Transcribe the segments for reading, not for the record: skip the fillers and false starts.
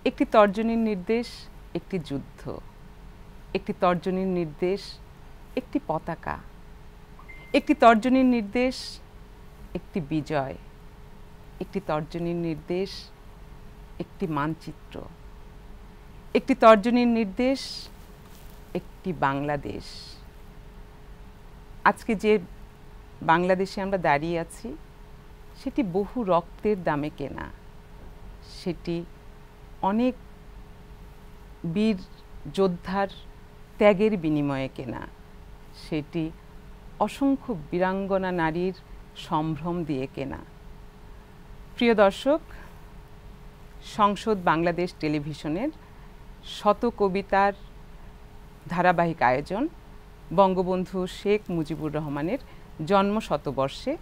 একটি তর্জনীর নির্দেশ, একটি যুদ্ধ। একটি তর্জনীর নির্দেশ, একটি পতাকা। একটি তর্জনীর নির্দেশ, একটি বিজয়। একটি তর্জনীর নির্দেশ, একটি মানচিত্র। একটি তর্জনীর নির্দেশ, একটি বাংলাদেশ। আজকে যে বাংলাদেশে আমরা দাঁড়িয়ে আছি সেটি বহু রক্তের দামে কেনা, সেটি অনেক বীর যোদ্ধার ত্যাগের বিনিময়ে কেনা, সেটি অসংখ্য বীরাঙ্গনা নারীর সম্ভ্রম দিয়ে কেনা। প্রিয় দর্শক, সংসদ বাংলাদেশ টেলিভিশনের শত কবিতার ধারাবাহিক আয়োজন বঙ্গবন্ধু শেখ মুজিবুর রহমানের জন্ম শতবর্ষে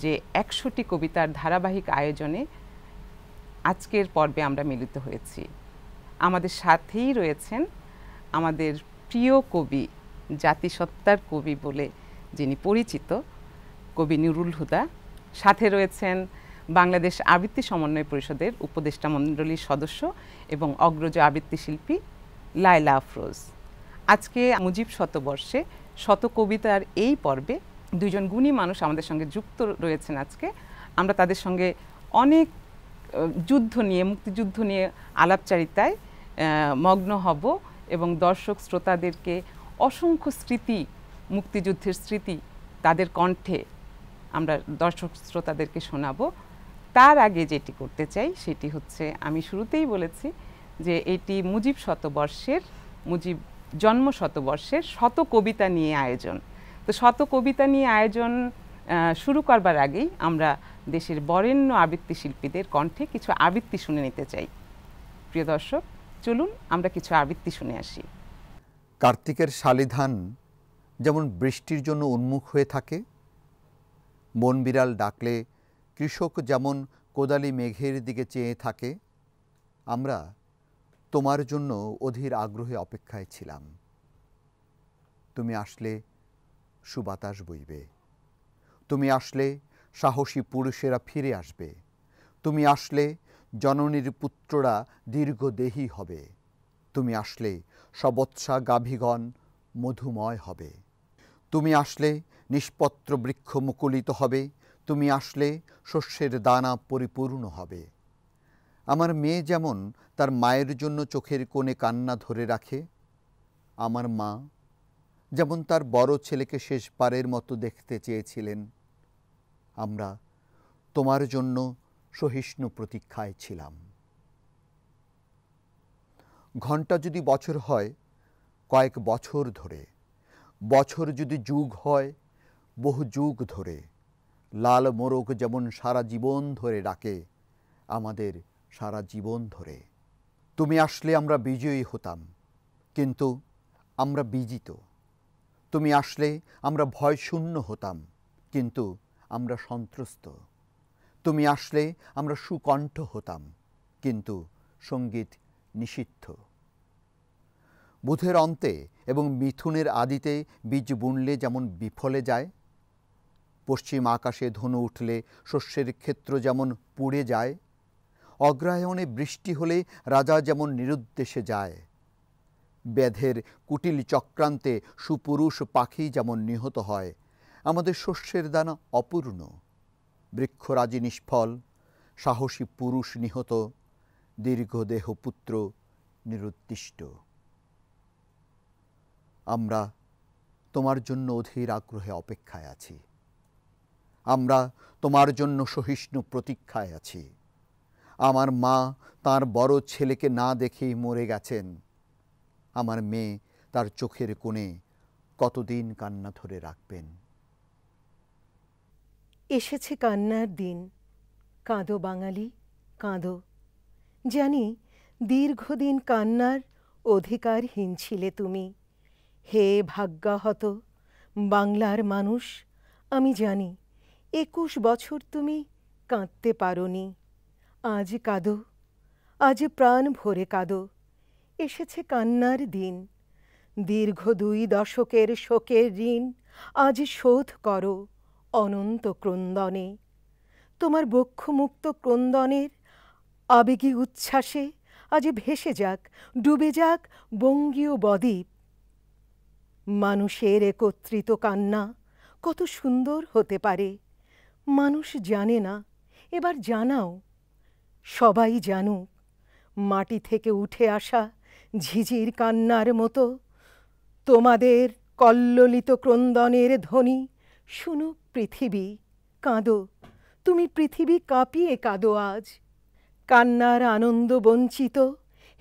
যে ১০০টি কবিতার ধারাবাহিক আয়োজনে আজকের পর্বে আমরা মিলিত হয়েছি। আমাদের সাথেই রয়েছেন আমাদের প্রিয় কবি, জাতিসত্তার কবি বলে যিনি পরিচিত, কবি নুরুল হুদা। সাথে রয়েছেন বাংলাদেশ আবৃত্তি সমন্বয় পরিষদের উপদেষ্টা মণ্ডলীর সদস্য এবং অগ্রজ আবৃত্তি শিল্পী লায়লা আফরোজ। আজকে মুজিব শতবর্ষে শত কবিতার এই পর্বে দুইজন গুণী মানুষ আমাদের সঙ্গে যুক্ত রয়েছেন। আজকে আমরা তাদের সঙ্গে অনেক যুদ্ধ নিয়ে, মুক্তিযুদ্ধ নিয়ে আলাপচারিতায় মগ্ন হব এবং দর্শক শ্রোতাদেরকে অসংখ্য স্মৃতি, মুক্তিযুদ্ধের স্মৃতি তাদের কণ্ঠে আমরা দর্শক শ্রোতাদেরকে শোনাবো। তার আগে যেটি করতে চাই সেটি হচ্ছে, আমি শুরুতেই বলেছি যে এটি মুজিব শতবর্ষের, মুজিব জন্ম শতবর্ষের শত কবিতা নিয়ে আয়োজন। তো শত কবিতা নিয়ে আয়োজন শুরু করবার আগেই আমরা দেশের বরেণ্য আবৃত্তি শিল্পীদের কণ্ঠে কিছু আবৃত্তি শুনে নিতে চাই। প্রিয় দর্শক, চলুন আমরা কিছু আবৃত্তি শুনে আসি। কার্তিকের শালিধান যেমন বৃষ্টির জন্য উন্মুখ হয়ে থাকে, বনবিড়াল ডাকলে কৃষক যেমন কোদালি মেঘের দিকে চেয়ে থাকে, আমরা তোমার জন্য অধীর আগ্রহে অপেক্ষায় ছিলাম। তুমি আসলে সুবাতাস বইবে, তুমি আসলে সাহসী পুরুষেরা ফিরে আসবে, তুমি আসলে জননীর পুত্ররা দীর্ঘদেহী হবে, তুমি আসলে সবৎসা গাভীগণ মধুময় হবে, তুমি আসলে নিষ্পত্র বৃক্ষ মুকুলিত হবে, তুমি আসলে শস্যের দানা পরিপূর্ণ হবে। আমার মেয়ে যেমন তার মায়ের জন্য চোখের কোণে কান্না ধরে রাখে, আমার মা যেমন তার বড় ছেলেকে শেষবারের মতো দেখতে চেয়েছিলেন, আমরা তোমার জন্য সহিষ্ণু প্রতীক্ষায় ছিলাম। ঘণ্টা যদি বছর হয় কয়েক বছর ধরে, বছর যদি যুগ হয় বহু যুগ ধরে, লাল মোরগ যেমন সারা জীবন ধরে ডাকে, আমাদের সারা জীবন ধরে। তুমি আসলে আমরা বিজয়ী হতাম, কিন্তু আমরা বিজিত। তুমি আসলে আমরা ভয়শূন্য হতাম, কিন্তু আমরা সন্ত্রস্ত। তুমি আসলে আমরা সুকণ্ঠ হতাম, কিন্তু সঙ্গীত নিষিদ্ধ। বুধের অন্তে এবং মিথুনের আদিতে বীজ বুনলে যেমন বিফলে যায়, পশ্চিম আকাশে ধনু উঠলে শস্যের ক্ষেত্র যেমন পুড়ে যায়, অগ্রহায়ণে বৃষ্টি হলে রাজা যেমন নিরুদ্দেশে যায়, ব্যাধের কুটিল চক্রান্তে সুপুরুষ পাখি যেমন নিহত হয়, আমাদের শস্যের দানা অপূর্ণ, বৃক্ষরাজি নিষ্ফল, সাহসী পুরুষ নিহত, দীর্ঘদেহ পুত্র নিরুদ্দিষ্ট। আমরা তোমার জন্য অধীর আগ্রহে অপেক্ষায় আছি, আমরা তোমার জন্য সহিষ্ণু প্রতীক্ষায় আছি। আমার মা তার বড় ছেলেকে না দেখেই মরে গেছেন, আমার মেয়ে তার চোখের কোণে কতদিন কান্না ধরে রাখবেন। এসেছে কান্নার দিন, কাঁদো বাঙালি কাঁদো। জানি দীর্ঘদিন কান্নার অধিকারহীন ছিলে তুমি। হে ভাগ্যাহত বাংলার মানুষ, আমি জানি ২১ বছর তুমি কাঁদতে পারোনি। আজ কাঁদো, আজ প্রাণ ভরে কাঁদো। এসেছে কান্নার দিন, দীর্ঘ ২ দশকের শোকের ঋণ আজ শোধ করো অনন্ত ক্রন্দনে। তোমার বক্ষমুক্ত ক্রন্দনের আবেগী উচ্ছ্বাসে আজ ভেসে যাক, ডুবে যাক বঙ্গীয় বদ্বীপ। মানুষের একত্রিত কান্না কত সুন্দর হতে পারে, মানুষ জানে না, এবার জানাও। সবাই জানুক, মাটি থেকে উঠে আসা ঝিঝির কান্নার মতো তোমাদের কল্লোলিত ক্রন্দনের ধ্বনি শুনুক পৃথিবী। কাঁদো, তুমি পৃথিবী কাঁপিয়ে কাঁদো আজ। কান্নার আনন্দ বঞ্চিত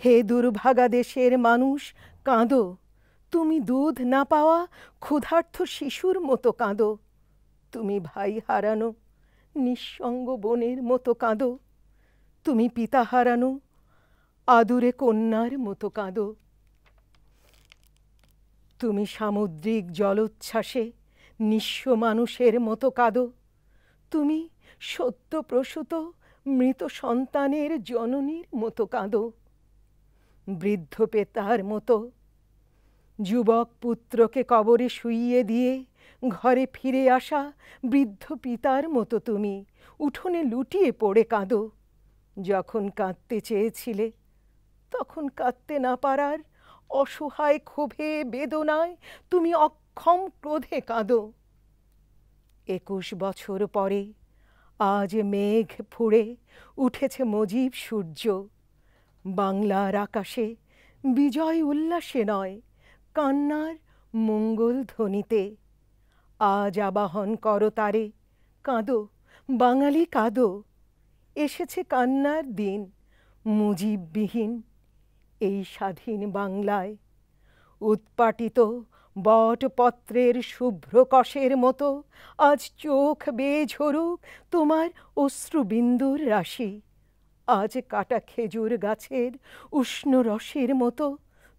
হে দুর্ভাগা দেশের মানুষ, কাঁদো। তুমি দুধ না পাওয়া ক্ষুধার্ত শিশুর মতো কাঁদো। তুমি ভাই হারানো নিঃসঙ্গ বোনের মতো কাঁদো। তুমি পিতা হারানো আদুরে কন্যার মতো কাঁদো। তুমি সামুদ্রিক জলোচ্ছ্বাসে নিঃস্ব মানুষের মতো কাঁদো। তুমি সদ্য প্রসূত মৃত সন্তানের জননীর মতো কাঁদো। বৃদ্ধ পেতার মতো, যুবক পুত্রকে কবরে শুইয়ে দিয়ে ঘরে ফিরে আসা বৃদ্ধ পিতার মতো তুমি উঠোনে লুটিয়ে পড়ে কাঁদো। যখন কাঁদতে চেয়েছিলে তখন কাঁদতে না পারার অসহায় ক্ষোভে বেদনায় তুমি অক্ষম ক্রোধে কাঁদো। 21 বছর পরে আজ মেঘ ফুঁড়ে উঠেছে মজিব সূর্য। বাংলার আকাশে বিজয় উল্লাসে নয়, কান্নার মঙ্গল ধ্বনিতে। আজ আবাহন করো তারে, কাঁদো বাঙালি কাঁদো। এসেছে কান্নার দিন মুজিববিহীন এই স্বাধীন বাংলায়। উৎপাটিত বটপত্রের শুভ্র কষের মতো আজ চোখ বেয়ে ঝরুক তোমার অশ্রুবিন্দুর রাশি। আজ কাটা খেজুর গাছের উষ্ণ রসের মতো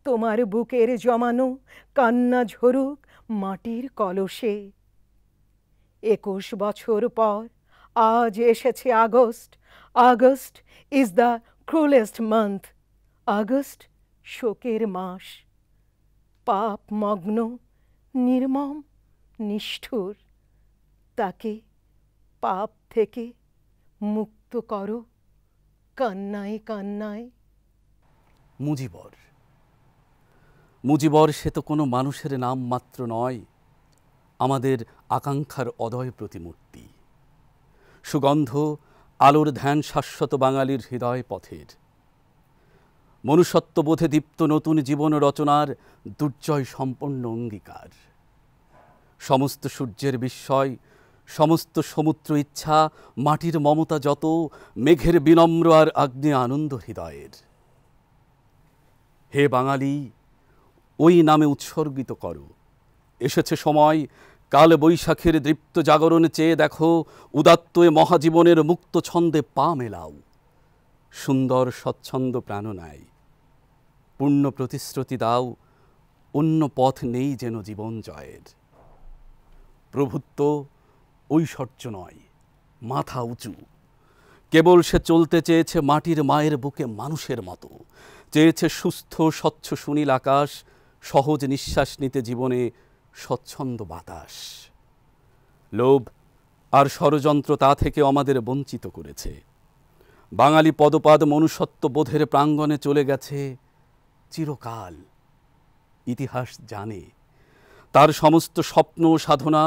তোমার বুকের জমানো কান্না ঝরুক মাটির কলসে। 21 বছর পর আজ এসেছে August. August is the cruellest month. August শোকের মাস। পাপ মগ্ন, নির্মম, নিষ্ঠুর। তাকে পাপ থেকে মুক্ত করো কান্নায় কান্নায়। মুজিবর, মুজিবর সে তো কোনো মানুষের নাম মাত্র নয়, আমাদের আকাঙ্ক্ষার অদয় প্রতিমূর্তি। সুগন্ধ আলোর ধ্যান শাশ্বত বাঙালির হৃদয় পথের। মনুষ্যত্ববোধে দীপ্ত নতুন জীবন রচনার দুর্জয় সম্পন্ন অঙ্গীকার। সমস্ত সূর্যের বিস্ময়, সমস্ত সমুদ্র ইচ্ছা, মাটির মমতা যত, মেঘের বিনম্র আর আগ্নেয় আনন্দ হৃদয়ের। হে বাঙালি, ওই নামে উৎসর্গিত করো। এসেছে সময়, কাল বৈশাখের দীপ্ত জাগরণ চেয়ে দেখো, উদাত্ত এ মহাজীবনের মুক্ত ছন্দে পা মেলাও। সুন্দর স্বচ্ছন্দ প্রাণনায় পূর্ণ প্রতিশ্রুতি দাও, অন্য পথ নেই যেন জীবন জয়ের। প্রভুত্ব ঐশ্বর্য নয়, মাথা উঁচু। কেবল সে চলতে চেয়েছে মাটির মায়ের বুকে মানুষের মতো, চেয়েছে সুস্থ স্বচ্ছ সুনীল আকাশ, সহজ নিঃশ্বাস নিতে জীবনে স্বচ্ছন্দ বাতাস। লোভ আর ষড়যন্ত্র তা থেকে আমাদের বঞ্চিত করেছে। বাঙালি পদপাদ মনুষ্যত্ব বোধের প্রাঙ্গণে চলে গেছে চিরকাল। ইতিহাস জানে তার সমস্ত স্বপ্ন সাধনা,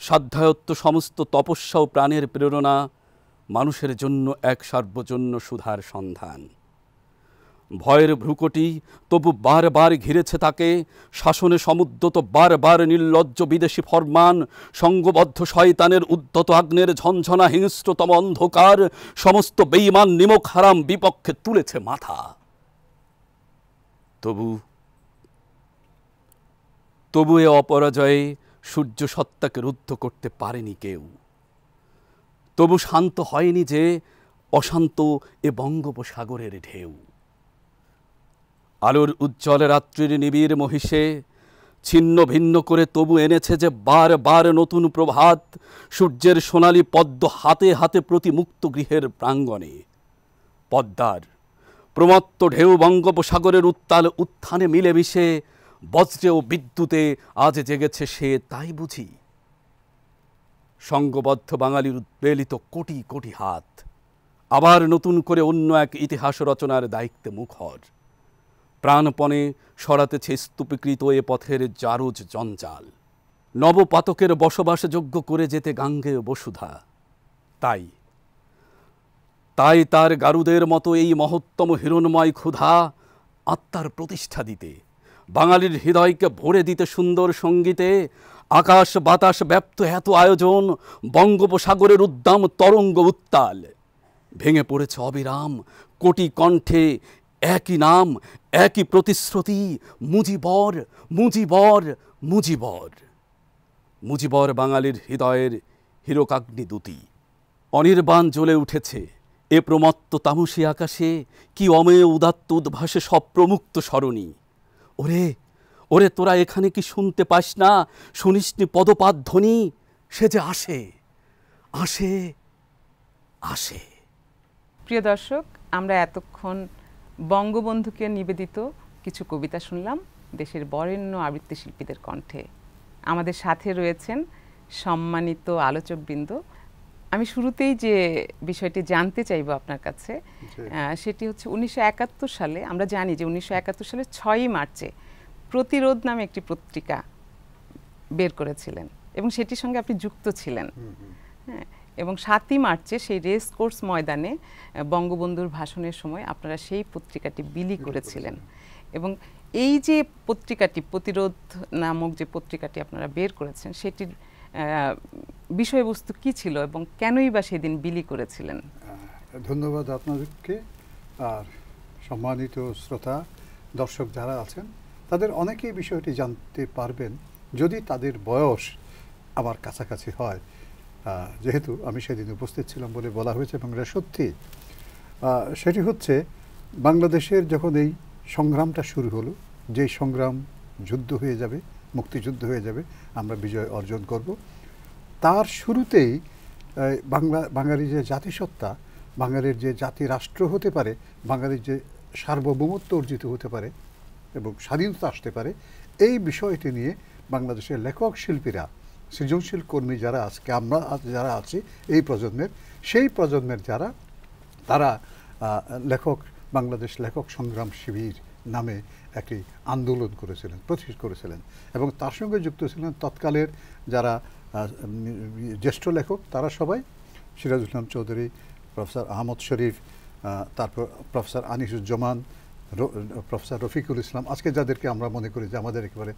সাধ্যায়ত্ত সমস্ত তপস্যা ও প্রাণের প্রেরণা মানুষের জন্য এক সার্বজন্য সুধার সন্ধান। ভয়ের ভ্রুকটি তবু বারবার ঘিরেছে তাকে, শাসনে সমুদ্যত বারবার নির্লজ্জ বিদেশি ফরমান, সঙ্গবদ্ধ শয়তানের উদ্যত আগ্নের ঝঞ্ঝনা হিংস্রতম অন্ধকার, সমস্ত বেঈমান নিমক হারাম বিপক্ষে তুলেছে মাথা। তবু এ অপরাজয়ে সূর্য সত্তাকে রুদ্ধ করতে পারেনি কেউ। তবু শান্ত হয়নি যে অশান্ত এ বঙ্গোপসাগরের ঢেউ। আলোর উজ্জ্বল রাত্রির নিবিড় মহিষে ছিন্ন ভিন্ন করে তবু এনেছে যে বারবার নতুন প্রভাত, সূর্যের সোনালি পদ্ম হাতে হাতে প্রতি মুক্ত গৃহের প্রাঙ্গণে। পদ্মার প্রমত্ত ঢেউ বঙ্গোপসাগরের উত্তাল উত্থানে মিলে মিশে বজ্রে ও বিদ্যুতে আজ জেগেছে সে, তাই বুঝি? সঙ্গবদ্ধ বাঙালির উদ্বেলিত কোটি কোটি হাত আবার নতুন করে অন্য এক ইতিহাস রচনার দায়িত্বে মুখর। প্রাণপণে সরাতেছে স্তূপীকৃত এ পথের জারজ জঞ্জাল, নবপাতকের বসবাসযোগ্য করে যেতে গাঙ্গেয় বসুধা। তাই তার গারুদের মতো এই মহত্তম হিরণময় ক্ষুধা আত্মার প্রতিষ্ঠা দিতে, বাঙালির হৃদয়কে ভরে দিতে সুন্দর সঙ্গীতে, আকাশ বাতাস ব্যাপ্ত এত আয়োজন, বঙ্গোপসাগরের উদ্দাম তরঙ্গ উত্তাল। ভেঙে পড়েছে অবিরাম কোটি কণ্ঠে একই নাম, একই প্রতিশ্রুতি, মুজিবর মুজিবর মুজিবর। মুজিবর বাঙালির হৃদয়ের হিরকাগ্নি দূতি। অনির্বাণ জ্বলে উঠেছে এ প্রমত্ত তামসী আকাশে, কি অমেয় উদাত্ত উদ্ভাসে সব প্রমুক্ত স্মরণী। ওরে ওরে তোরা এখানে কি শুনতে পাস না, শুনিসনি পদপাদ ধ্বনি? সে যে আসে আসে আসে। প্রিয় দর্শক, আমরা এতক্ষণ বঙ্গবন্ধুকে নিবেদিত কিছু কবিতা শুনলাম দেশের বরেণ্য আবৃত্তি শিল্পীদের কণ্ঠে। আমাদের সাথে রয়েছেন সম্মানিত আলোচকবৃন্দ। আমি শুরুতেই যে বিষয়টি জানতে চাইব আপনার কাছে, সেটি হচ্ছে 1971 সালে, আমরা জানি যে 1971 সালের 6ই মার্চে প্রতিরোধ নামে একটি পত্রিকা বের করেছিলেন এবং সেটির সঙ্গে আপনি যুক্ত ছিলেন। হ্যাঁ, এবং 7ই মার্চে সেই রেস কোর্স ময়দানে বঙ্গবন্ধুর ভাষণের সময় আপনারা সেই পত্রিকাটি বিলি করেছিলেন। এবং এই যে পত্রিকাটি, প্রতিরোধ নামক যে পত্রিকাটি আপনারা বের করেছেন, সেটির বিষয়বস্তু কি ছিল এবং কেনই বা সেদিন বিলি করেছিলেন? ধন্যবাদ আপনাদেরকে। আর সম্মানিত শ্রোতা দর্শক যারা আছেন, তাদের অনেকেই বিষয়টি জানতে পারবেন যদি তাদের বয়স আমার কাছাকাছি হয়, যেহেতু আমি সেদিন উপস্থিত ছিলাম বলে বলা হয়েছে। এবং এটা সত্যি, সেটি হচ্ছে বাংলাদেশের যখন এই সংগ্রামটা শুরু হলো, যেই সংগ্রাম যুদ্ধ হয়ে যাবে, মুক্তিযুদ্ধ হয়ে যাবে, আমরা বিজয় অর্জন করব, তার শুরুতেই বাঙালির যে জাতিসত্তা, বাঙালির যে জাতি রাষ্ট্র হতে পারে, বাঙালির যে সার্বভৌমত্ব অর্জিত হতে পারে এবং স্বাধীনতা আসতে পারে, এই বিষয়টি নিয়ে বাংলাদেশের লেখক শিল্পীরা, সৃজনশীল কর্মী যারা আজকে আমরা যারা আছি এই প্রজন্মের, সেই প্রজন্মের যারা, তারা বাংলাদেশ লেখক সংগ্রাম শিবির নামে একটি আন্দোলন করেছিলেন, প্রতিষ্ঠা করেছিলেন। এবং তার সঙ্গে যুক্ত ছিলেন তৎকালের যারা জ্যেষ্ঠ লেখক, তারা সবাই সিরাজুল ইসলাম চৌধুরী, প্রফেসর আহমদ শরীফ, তারপর প্রফেসর আনিসুজ্জামান, প্রফেসর রফিকুল ইসলাম, আজকে যাদেরকে আমরা মনে করি যে আমাদের একেবারে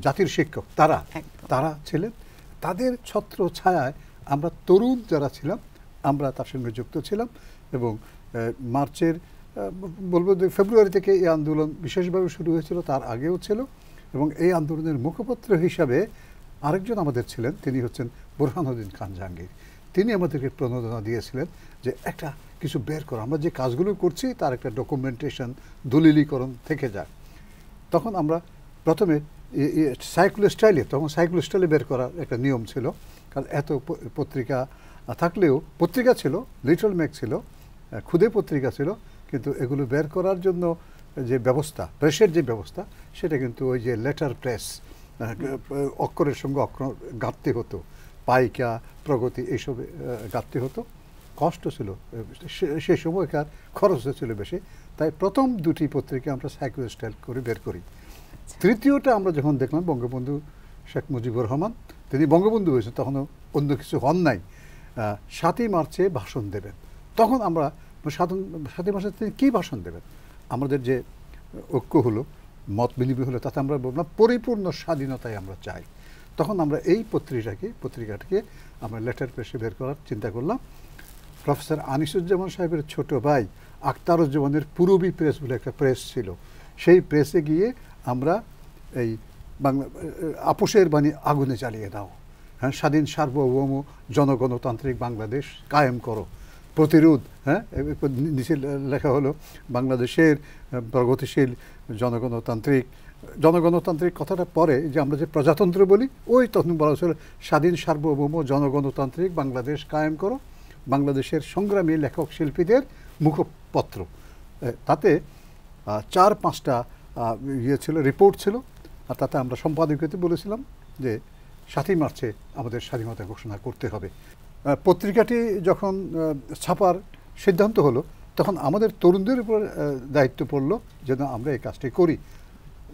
জাতির শিক্ষক, তারা ছিলেন। তাদের ছত্র ছায়ায় আমরা তরুণ যারা ছিলাম, আমরা তার সঙ্গে যুক্ত ছিলাম। এবং মার্চের বলবো যে ফেব্রুয়ারি থেকে এই আন্দোলন বিশেষভাবে শুরু হয়েছিল, তার আগেও ছিল। এবং এই আন্দোলনের মুখপত্র হিসাবে আরেকজন আমাদের ছিলেন, তিনি হচ্ছেন বুরহানুদ্দিন খান জাহাঙ্গীর। তিনি আমাদেরকে প্রণোদনা দিয়েছিলেন যে একটা কিছু বের করো, আমরা যে কাজগুলো করছি তার একটা ডকুমেন্টেশন, দলিলীকরণ থেকে যায়। তখন আমরা প্রথমে তখন সাইক্লো স্টাইলে বের করার একটা নিয়ম ছিল, কারণ এত পত্রিকা থাকলেও, পত্রিকা ছিল, লিটল ম্যাগ ছিল, খুদে পত্রিকা ছিল, কিন্তু এগুলো বের করার জন্য যে ব্যবস্থা, প্রেসের যে ব্যবস্থা, সেটা কিন্তু ওই যে লেটার প্রেস, অক্ষরের সঙ্গে অক্ষর গাঁথতে হতো, পাইকা, প্রগতি, এইসব গাঁথতে হতো, কষ্ট ছিল, সে সময়কার খরচও ছিল বেশি। তাই প্রথম দুটি পত্রিকা আমরা সাইক্লো স্টাইল করে বের করি। তৃতীয়টা আমরা যখন দেখলাম, বঙ্গবন্ধু শেখ মুজিবুর রহমান, তিনি বঙ্গবন্ধু হয়েছেন, তখনও অন্য কিছু হন নাই, 7ই মার্চে ভাষণ দেবেন। তখন আমরা 7ই মার্চে তিনি কী ভাষণ দেবেন, আমাদের যে ঐক্য হলো, মত বিনিময় হলো, তাতে আমরা বললাম পরিপূর্ণ স্বাধীনতায় আমরা চাই। তখন আমরা এই পত্রিকাটিকে আমরা লেটার প্রেসে বের করার চিন্তা করলাম। প্রফেসর আনিসুজ্জামান সাহেবের ছোট ভাই আখতারুজ্জামানের পূরবী প্রেস বলে একটা প্রেস ছিল, সেই প্রেসে গিয়ে আমরা এই বাংলা আপোষের বাণী আগুনে জ্বালিয়ে দাও, হ্যাঁ, স্বাধীন সার্বভৌম জনগণতান্ত্রিক বাংলাদেশ কায়েম করো, প্রতিরোধ, হ্যাঁ, নিচে লেখা হলো বাংলাদেশের প্রগতিশীল জনগণতান্ত্রিক কথাটা পরে যে আমরা যে প্রজাতন্ত্র বলি, ওই তখন বলা হয়েছিল স্বাধীন সার্বভৌম জনগণতান্ত্রিক বাংলাদেশ কায়েম করো, বাংলাদেশের সংগ্রামী লেখক শিল্পীদের মুখপত্র। তাতে 4-5টা ছিল, রিপোর্ট ছিল। আর তাতে আমরা সম্পাদকীয়তে বলেছিলাম যে 7ই মার্চে আমাদের স্বাধীনতা ঘোষণা করতে হবে। পত্রিকাটি যখন ছাপার সিদ্ধান্ত হলো, তখন আমাদের তরুণদের উপর দায়িত্ব পড়লো যেন আমরা এই কাজটি করি।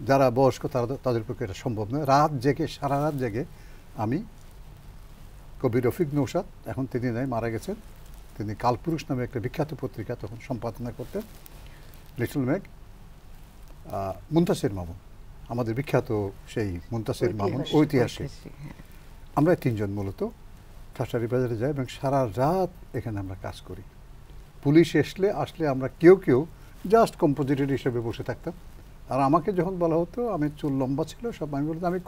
যারা বয়স্ক তাদের পক্ষে এটা সম্ভব নয়। রাত জেগে, সারা রাত জেগে আমি, কবি রফিক নৌশাদ, এখন তিনি নাই, মারা গেছেন, তিনি কালপুরুষ নামে একটা বিখ্যাত পত্রিকা তখন সম্পাদনা করতেন, লিটল ম্যাগ, মুনতাসির মামুন, আমাদের বিখ্যাত সেই মুনতাসির মামুন, ঐতিহাসিক, আমরা তিনজন মূলত কাছারি বাজারে যাই এবং সারা রাত এখানে আমরা কাজ করি। পুলিশ আসলে আমরা কেউ কেউ জাস্ট কম্পোজিটর হিসেবে বসে থাকতাম। আর আমাকে যখন বলা হতো, আমি চুল লম্বা ছিল, সব আমি বলতাম আমি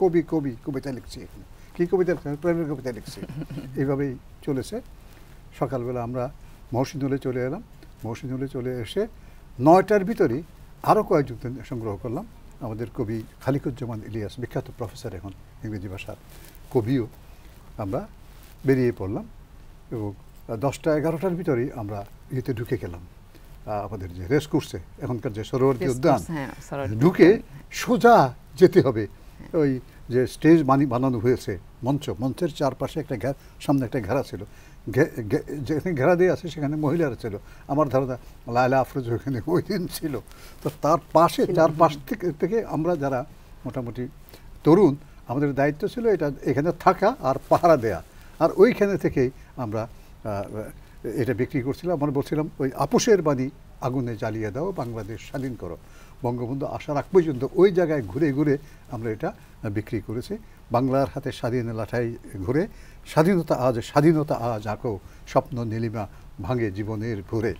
কবিতা লিখছি এখানে। কী কবিতা? প্রেমের কবিতা লিখছি। এইভাবেই চলেছে। সকালবেলা আমরা মহসিনুলে চলে এলাম। মহসিনুলে চলে এসে 9টার ভিতরেই আরও কয়েকজন সংগ্রহ করলাম। আমাদের কবি খালিকুজ্জামান ইলিয়াস, বিখ্যাত প্রফেসর এখন ইংরেজি ভাষার কবিও, আমরা বেরিয়ে পড়লাম এবং 10টা-11টার ভিতরেই আমরা ইয়েতে ঢুকে গেলাম, আমাদের যে রেস কোর্সে, এখনকার যে সরোবরতী উদ্যান, ঢুকে সোজা যেতে হবে। ওই যে স্টেজ বানানো হয়েছে, মঞ্চের চারপাশে একটা সামনে একটা ঘেরা ছিল, যেখানে ঘেরা দিয়ে আছে সেখানে মহিলারা ছিল। আমার ধারণা লায়লা আফরোজ ওখানে ওই দিন ছিল। তো তার পাশে, চারপাশ থেকে আমরা যারা মোটামুটি তরুণ, আমাদের দায়িত্ব ছিল এখানে থাকা আর পাহারা দেয়া। আর ওইখানে থেকেই আমরা এটা বিক্রি করছিলাম। আমরা বলছিলাম ওই আপোষের বাণী আগুনে জ্বালিয়ে দাও, বাংলাদেশ স্বাধীন করো। বঙ্গবন্ধু আসার আগ পর্যন্ত ওই জায়গায় ঘুরে ঘুরে আমরা এটা বিক্রি করেছি। বাংলার হাতে স্বাধীন লাঠাই ঘুরে, স্বাধীনতা আজ আঁকো, স্বপ্ন নীলিমা ভাঙে জীবনের ভোরে।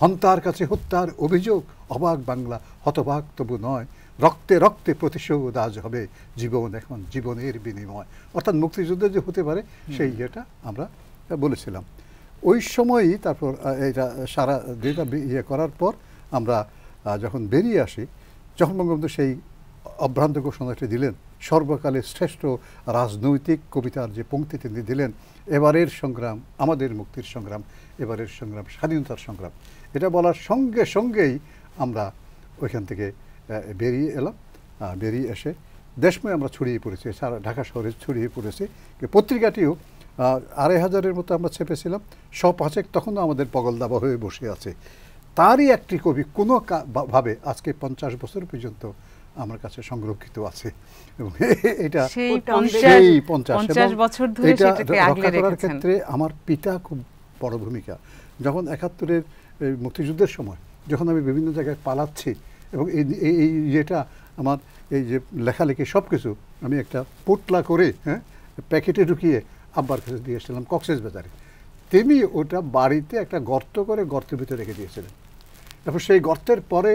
হন্তার কাছে হত্যার অভিযোগ, অবাক বাংলা হতবাক তবু নয়, রক্তে রক্তে প্রতিশোধ আজ হবে, জীবন এখন জীবনের বিনিময়। অর্থাৎ মুক্তিযুদ্ধ যে হতে পারে সেই ইয়েটা আমরা বলেছিলাম ওই সময়ই। তারপর এটা সারা দিনটা ইয়ে করার পর আমরা যখন বেরিয়ে আসি, যখন বঙ্গবন্ধু সেই অভ্রান্ত ঘোষণাটি দিলেন, সর্বকালের শ্রেষ্ঠ রাজনৈতিক কবিতার যে পংক্তি তিনি দিলেন, এবারের সংগ্রাম আমাদের মুক্তির সংগ্রাম, এবারের সংগ্রাম স্বাধীনতার সংগ্রাম, এটা বলার সঙ্গে সঙ্গেই আমরা ওইখান থেকে বেরিয়ে এলাম। বেরিয়ে এসে দেশময় আমরা ছড়িয়ে পড়েছি, সারা ঢাকা শহরে ছড়িয়ে পড়েছি। পত্রিকাটিও 2500-এর মতো আমরা ছেপেছিলাম, 105 তখনও আমাদের পগলদাবা হয়ে বসে আছে। তারই একটি কবি কোনো ভাবে আজকে 50 বছর পর্যন্ত আমার কাছে সংরক্ষিত আছে এবং এটা সেই 50 বছর ধরে সেটাকে আগলে রেখেছেন। ক্ষেত্রে আমার পিতা খুব বড় ভূমিকা। যখন 71-এর মুক্তিযুদ্ধের সময় যখন আমি বিভিন্ন জায়গায় পালাচ্ছি এবং এই যেটা আমার এই যে লেখালেখি সব কিছু আমি একটা পোটলা করে প্যাকেটে ঢুকিয়ে আব্বার কাছে দিয়ে এসেছিলাম কক্সবাজারে। তিনি ওটা বাড়িতে একটা গর্ত করে গর্তের ভিতরে রেখে দিয়েছিলেন। তারপর সেই গর্তের পরে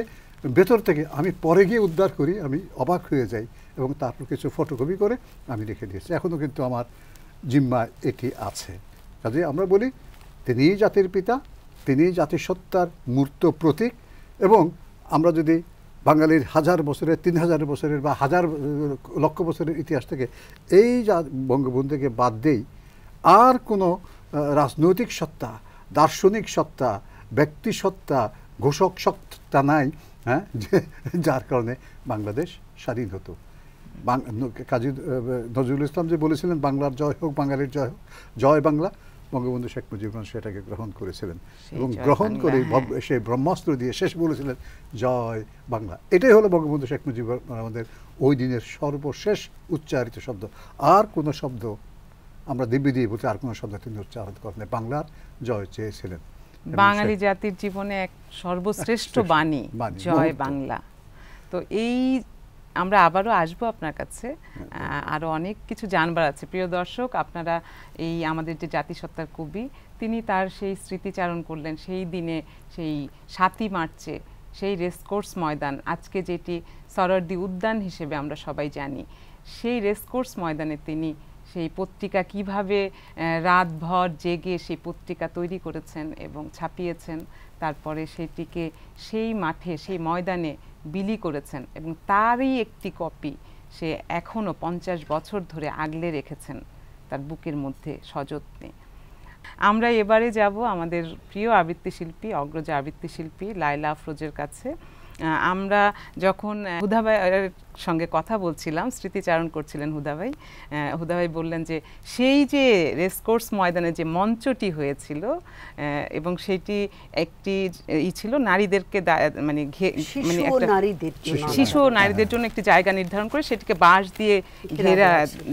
ভেতর থেকে আমি পরে গিয়ে উদ্ধার করি, আমি অবাক হয়ে যাই এবং তারপর কিছু ফটোকপি করে আমি রেখে দিয়েছি। এখনও কিন্তু আমার জিম্মায় এটি আছে। কাজে আমরা বলি তিনিই জাতির পিতা, তিনিই জাতিসত্তার মূর্ত প্রতীক। এবং আমরা যদি বাঙালির 1000 বছরের, 3000 বছরের বা লক্ষ বছরের ইতিহাস থেকে এই বঙ্গবন্ধুকে বাদ দেই, আর কোনো রাজনৈতিক সত্তা, দার্শনিক সত্তা, ব্যক্তি সত্তা, ঘোষক সত্তা নাই যার কারণে বাংলাদেশ স্বাধীন হতো। কাজী নজরুল ইসলাম যে বলেছিলেন বাংলার জয় হোক, বাঙালির জয় হোক, জয় বাংলা, বঙ্গবন্ধু শেখ মুজিবুর রহমান সেটাকে গ্রহণ করেছিলেন এবং গ্রহণ করে সে ব্রহ্মাস্ত্র দিয়ে শেষ বলেছিলেন জয় বাংলা। এটাই হলো বঙ্গবন্ধু শেখ মুজিবুর রহমানের ওই দিনের সর্বশেষ উচ্চারিত শব্দ। আর কোনো শব্দ আমরা দিব্যি দিয়ে বলছি, আর কোনো শব্দ তিনি উচ্চারণ করেন। বাংলার জয় চেয়েছিলেন। বাঙালি জাতির জীবনে এক সর্বশ্রেষ্ঠ বাণী জয় বাংলা। তো এই আমরা আবারও আসবো আপনার কাছে, আরও অনেক কিছু জানবার আছে। প্রিয় দর্শক, আপনারা এই আমাদের যে জাতিসত্তার কবি, তিনি তার সেই স্মৃতিচারণ করলেন সেই দিনে, সেই 7ই মার্চে, সেই রেসকোর্স ময়দান, আজকে যেটি সরোবরতী উদ্যান হিসেবে আমরা সবাই জানি, সেই রেসকোর্স ময়দানে তিনি সেই পত্রিকা কিভাবে রাতভর জেগে সেই পত্রিকা তৈরি করেছেন এবং ছাপিয়েছেন, তারপরে সেটিকে সেই মাঠে, সেই ময়দানে বিলি করেছেন এবং তারই একটি কপি সে এখনও 50 বছর ধরে আগলে রেখেছেন তার বুকের মধ্যে সযত্নে। আমরা এবারে যাব আমাদের প্রিয় আবৃত্তি শিল্পী, অগ্রজ আবৃত্তি শিল্পী লায়লা আফরোজের কাছে। আমরা যখন হুদা ভাইয়ের সঙ্গে কথা বলছিলাম, স্মৃতিচারণ করছিলেন হুদা ভাই বললেন যে সেই যে রেসকোর্স ময়দানে যে মঞ্চটি হয়েছিল এবং সেটি একটি ছিল নারীদেরকে মানে শিশু ও নারীদের জন্য একটি জায়গা নির্ধারণ করে সেটিকে বাঁশ দিয়ে ঘেরা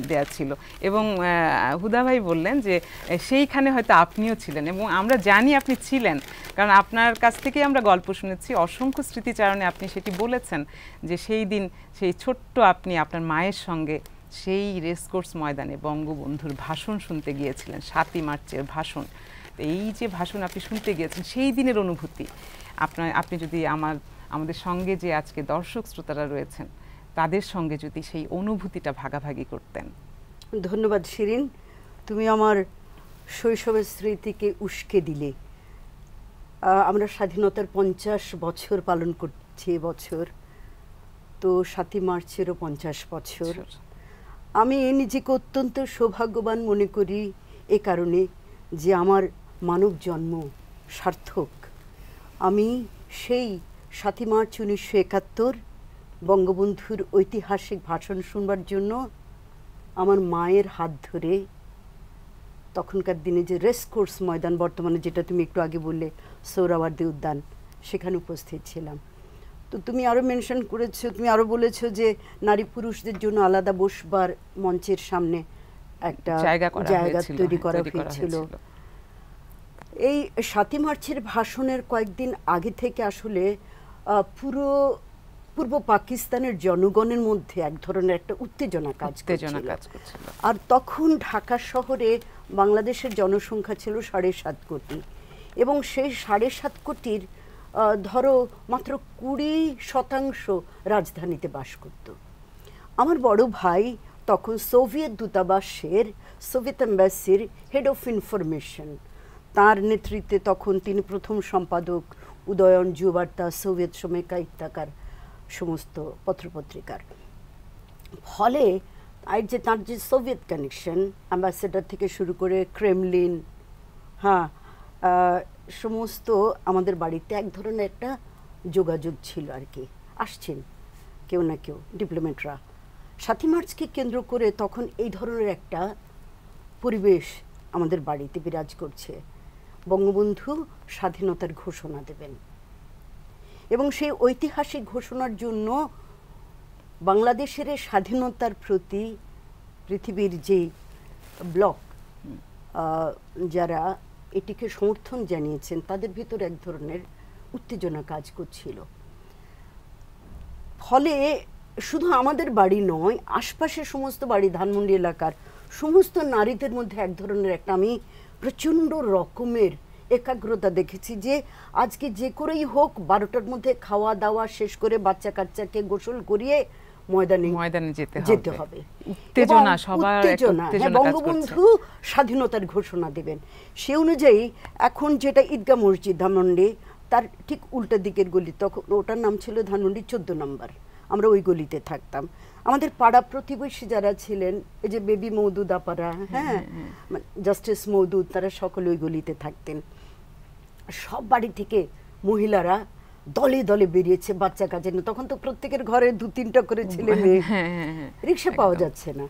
দেওয়া ছিল। এবং হুদা ভাই বললেন যে সেইখানে হয়তো আপনিও ছিলেন, এবং আমরা জানি আপনি ছিলেন, কারণ আপনার কাছ থেকেই আমরা গল্প শুনেছি। অসংখ্য স্মৃতিচারণে আপনি সেটি বলেছেন যে সেই দিন সেই ছোট্ট আপনি আপনার মায়ের সঙ্গে সেই রেসকোর্স ময়দানে বঙ্গবন্ধুর ভাষণ শুনতে গিয়েছিলেন, 7ই মার্চের ভাষণ। এই যে ভাষণ আপনি শুনতে গিয়েছেন, সেই দিনের অনুভূতি আপনি যদি আমাদের সঙ্গে যে আজকে দর্শক শ্রোতারা রয়েছেন তাদের সঙ্গে যদি সেই অনুভূতিটা ভাগাভাগি করতেন। ধন্যবাদ শিরিন, তুমি আমার শৈশবের স্মৃতিকে উস্কে দিলে। আমরা স্বাধীনতার 50 বছর পালন করছি এবছর, তো 7ই মার্চেরও 50 বছর। আমি নিজেকে অত্যন্ত সৌভাগ্যবান মনে করি এ কারণে যে আমার মানব জন্ম সার্থক। আমি সেই 7ই মার্চ 1971 বঙ্গবন্ধুর ঐতিহাসিক ভাষণ শুনবার জন্য আমার মায়ের হাত ধরে তখনকার দিনে যে রেসকোর্স ময়দান, বর্তমানে যেটা তুমি একটু আগে বললে সোহরাওয়ার্দী উদ্যান, সেখানে উপস্থিত ছিলাম। তো তুমি আরও মেনশন করেছো, তুমি আরও বলেছো যে নারী পুরুষদের জন্য আলাদা বসবার মঞ্চের সামনে একটা জায়গা তৈরি করা হয়েছিল। এই 7ই মার্চের ভাষণের কয়েকদিন আগে থেকে আসলে পুরো পূর্ব পাকিস্তানের জনগণের মধ্যে এক ধরনের একটা উত্তেজনা কাজ করছিল। আর তখন ঢাকা শহরে বাংলাদেশের জনসংখ্যা ছিল 7.5 কোটি, এবং সেই 7.5 কোটির ধরো মাত্র 20% রাজধানীতে বাস করত। আমার বড় ভাই তখন সোভিয়েত দূতাবাসের, সোভিয়েত এম্বাসির হেড অফ ইনফরমেশন, তার নেতৃত্বে তখন তিনি প্রথম সম্পাদক উদয়ন, যুবার্তা, সোভিয়েত সময়কা ইত্যাকার সমস্ত পত্রপত্রিকার। ফলে তার যে সোভিয়েত কানেকশন, অ্যাম্বাসেডার থেকে শুরু করে ক্রেমলিন, সমস্ত আমাদের বাড়িতে এক ধরনের একটা যোগাযোগ ছিল আর কি, আসছেন কেউ না কেউ ডিপ্লোম্যাটরা। 7ই মার্চকে কেন্দ্র করে তখন এই ধরনের একটা পরিবেশ আমাদের বাড়িতে বিরাজ করছে। বঙ্গবন্ধু স্বাধীনতার ঘোষণা দেবেন, এবং সেই ঐতিহাসিক ঘোষণার জন্য বাংলাদেশের স্বাধীনতার প্রতি পৃথিবীর যে ব্লক যারা এটিকে সমর্থন জানিয়েছেন তাদের ভিতরে এক ধরনের উত্তেজনা কাজ করছিল। ফলে শুধু আমাদের বাড়ি নয়, আশপাশের সমস্ত বাড়ি, ধানমন্ডি এলাকার সমস্ত নারীদের মধ্যে এক ধরনের একটা আমি প্রচণ্ড রকমের একাগ্রতা দেখেছি যে আজকে যে করেই হোক 12টার মধ্যে খাওয়া দাওয়া শেষ করে বাচ্চা কাচ্চাকে গোসল করিয়ে ময়দানে যেতে হবে। উত্তেজনা, বঙ্গবন্ধু স্বাধীনতার ঘোষণা দেবেন। সে অনুযায়ী এখন যেটা ঈদগাহ মসজিদ ধানমন্ডি, তার ঠিক উল্টা দিকের গলি, তখন ওটার নাম ছিল ধানমন্ডি 14 নম্বর, আমরা ওই গলিতে থাকতাম। আমাদের পাড়া প্রতিবেশী যারা ছিলেন, এই যে বেবি মওদুদ আপারা, জাস্টিস মওদুদ, তারা সকলে ওই গলিতে থাকতেন। সব বাড়ি থেকে মহিলারা দলে দলে বেরিয়েছে বাচ্চা কাজে। তখন তো প্রত্যেকের ঘরে 2-3টা করে ছেলে মেয়ে, রিক্সা পাওয়া যাচ্ছে না।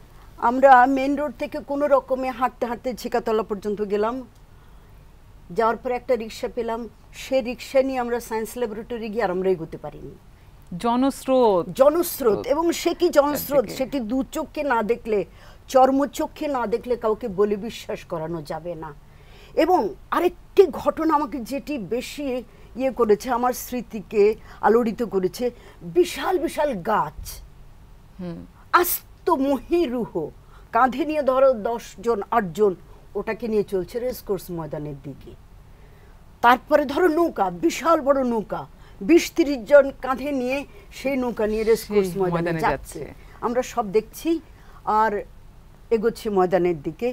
আমরা মেন রোড থেকে কোনো রকমে হাঁটতে হাঁটতে ঝিকাতলা পর্যন্ত গেলাম, যাওয়ার পর একটা রিক্সা পেলাম, সে রিক্সা নিয়ে আমরা সায়েন্স ল্যাবরেটরি গিয়ে আর আমরা এগোতে পারিনি। জনস্রোত, এবং সে কি জনস্রোত, সেটি দু চোখে না দেখলে, চর্মচক্ষে না দেখলে কাউকে বলে বিশ্বাস করানো যাবে না। এবং আরেকটি ঘটনা আমাকে যেটি বেশি করেছে, আমার স্মৃতিকে আলোড়িত করেছে, বিশাল বিশাল গাছ, আস্ত মহিরুহ, কাঁধে নিয়ে ধরো 10 জন 8 জন, ওটাকে নিয়ে চলছে রেসকোর্স ময়দানের দিকে। তারপরে ধরো নৌকা, বিশাল বড় নৌকা, 20-30 জন কাঁধে নিয়ে সেই নৌকা নিয়ে রেসকোর্স ময়দানে যাচ্ছে। আমরা সব দেখছি আর এগোচ্ছি ময়দানের দিকে।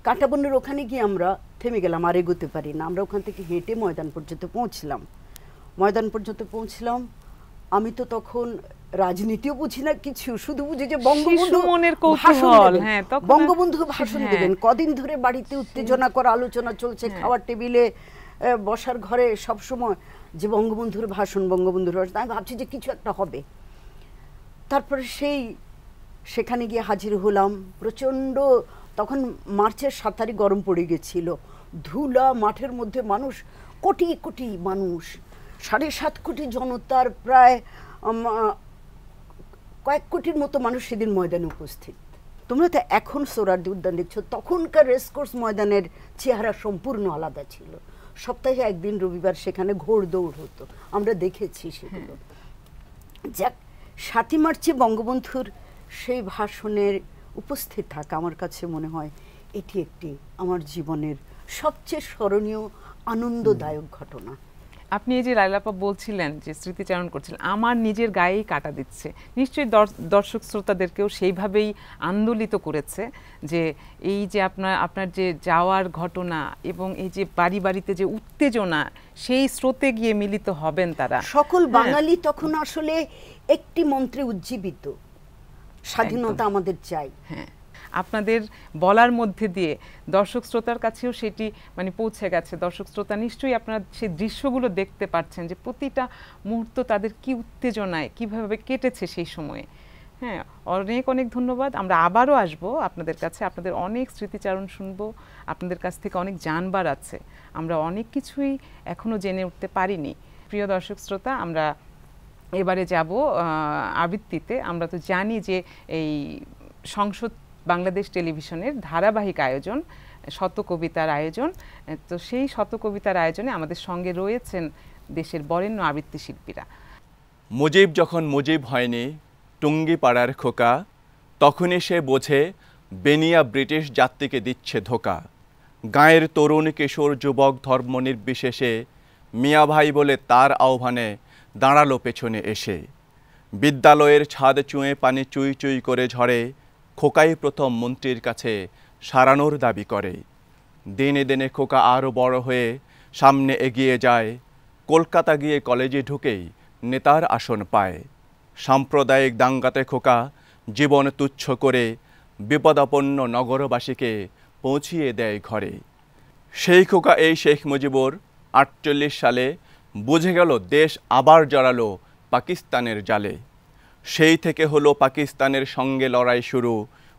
কাঁটাবনের ওখানে গিয়ে আমরা থেমে গেলাম, আর এগোতে পারি না। আমরা ওখান থেকে হেঁটে ময়দান পর্যন্ত পৌঁছলাম। আমি তো তখন রাজনীতিও বুঝি না কিছু, শুধু বুঝি যে বঙ্গবন্ধু ভাষণ দেবেন। কদিন ধরে বাড়িতে উত্তেজনা করা আলোচনা চলছে, খাওয়ার টেবিলে বসার ঘরে সবসময় যে বঙ্গবন্ধুর ভাষণ, বঙ্গবন্ধুর ভাষণ, আমি ভাবছি যে কিছু একটা হবে। তারপরে সেখানে গিয়ে হাজির হলাম। প্রচণ্ড তখন মার্চের 7 তারিখ গরম পড়ে গেছিল, ধুলা, মাঠের মধ্যে মানুষ, কোটি কোটি মানুষ, 7.5 কোটি জনতার প্রায় কয়েক কোটির মতো মানুষ সেদিন ময়দানে উপস্থিত। তোমরা তো এখন সোহরাওয়ার্দী উদ্যান দেখছো, তখনকার রেসকোর্স ময়দানের চেহারা সম্পূর্ণ আলাদা ছিল। সপ্তাহে একদিন রবিবার সেখানে ঘোড় দৌড় হতো, আমরা দেখেছি সেগুলো। যাক, 7ই মার্চে বঙ্গবন্ধুর সেই ভাষণের উপস্থিত থাকা আমার কাছে মনে হয় এটি একটি আমার জীবনের সবচেয়ে স্মরণীয় আনন্দদায়ক ঘটনা। আপনি এই যে লাইলাপা বলছিলেন যে স্মৃতিচারণ করছিলেন, আমার নিজের গায়েই কাটা দিচ্ছে। নিশ্চয়ই দর্শক শ্রোতাদেরকেও সেইভাবেই আন্দোলিত করেছে যে এই যে আপনার যে যাওয়ার ঘটনা এবং এই যে বাড়ি বাড়িতে যে উত্তেজনা, সেই স্রোতে গিয়ে মিলিত হবেন তারা। সকল বাঙালি তখন আসলে একটি মন্ত্রে উজ্জীবিত, স্বাধীনতা আমাদের চাই। হ্যাঁ, আপনাদের বলার মধ্যে দিয়ে দর্শক শ্রোতার কাছেও সেটি মানে পৌঁছে গেছে। দর্শক শ্রোতা নিশ্চয়ই আপনারা সেই দৃশ্যগুলো দেখতে পাচ্ছেন যে প্রতিটা মুহূর্ত তাদের কি উত্তেজনায় কিভাবে কেটেছে সেই সময়ে। হ্যাঁ, অনেক অনেক ধন্যবাদ। আমরা আবারও আসবো আপনাদের কাছে, আপনাদের অনেক স্মৃতিচারণ শুনবো, আপনাদের কাছ থেকে অনেক জানবার আছে। আমরা অনেক কিছুই এখনো জেনে উঠতে পারিনি। প্রিয় দর্শক শ্রোতা, আমরা এবারে যাব আবৃত্তিতে। আমরা তো জানি যে এই সংসদ বাংলাদেশ টেলিভিশনের ধারাবাহিক আয়োজন শত কবিতার আয়োজন। তো সেই শত কবিতার আয়োজনে আমাদের সঙ্গে রয়েছেন দেশের বরেণ্য আবৃত্তি শিল্পীরা। মুজিব যখন মুজিব হয়নি, টুঙ্গিপাড়ার খোকা, তখনই সে বোঝে বেনিয়া ব্রিটিশ জাতিকে দিচ্ছে ধোকা। গাঁয়ের তরুণ কিশোর যুবক ধর্ম নির্বিশেষে মিয়া ভাই বলে তার আহ্বানে দাঁড়ালো পেছনে এসে। বিদ্যালয়ের ছাদ চুঁয়ে পানি চুই চুই করে ঝরে, খোকাই প্রথম মন্ত্রীর কাছে সারানোর দাবি করে। দিনে দিনে খোকা আরও বড় হয়ে সামনে এগিয়ে যায়, কলকাতা গিয়ে কলেজে ঢুকেই নেতার আসন পায়। সাম্প্রদায়িক দাঙ্গাতে খোকা জীবন তুচ্ছ করে বিপদাপন্ন নগরবাসীকে পৌঁছিয়ে দেয় ঘরে। সেই খোকা এই শেখ মুজিবুর 48 সালে বুঝে গেল দেশ আবার জড়ালো পাকিস্তানের জালে। সেই থেকে হলো পাকিস্তানের সঙ্গে লড়াই শুরু,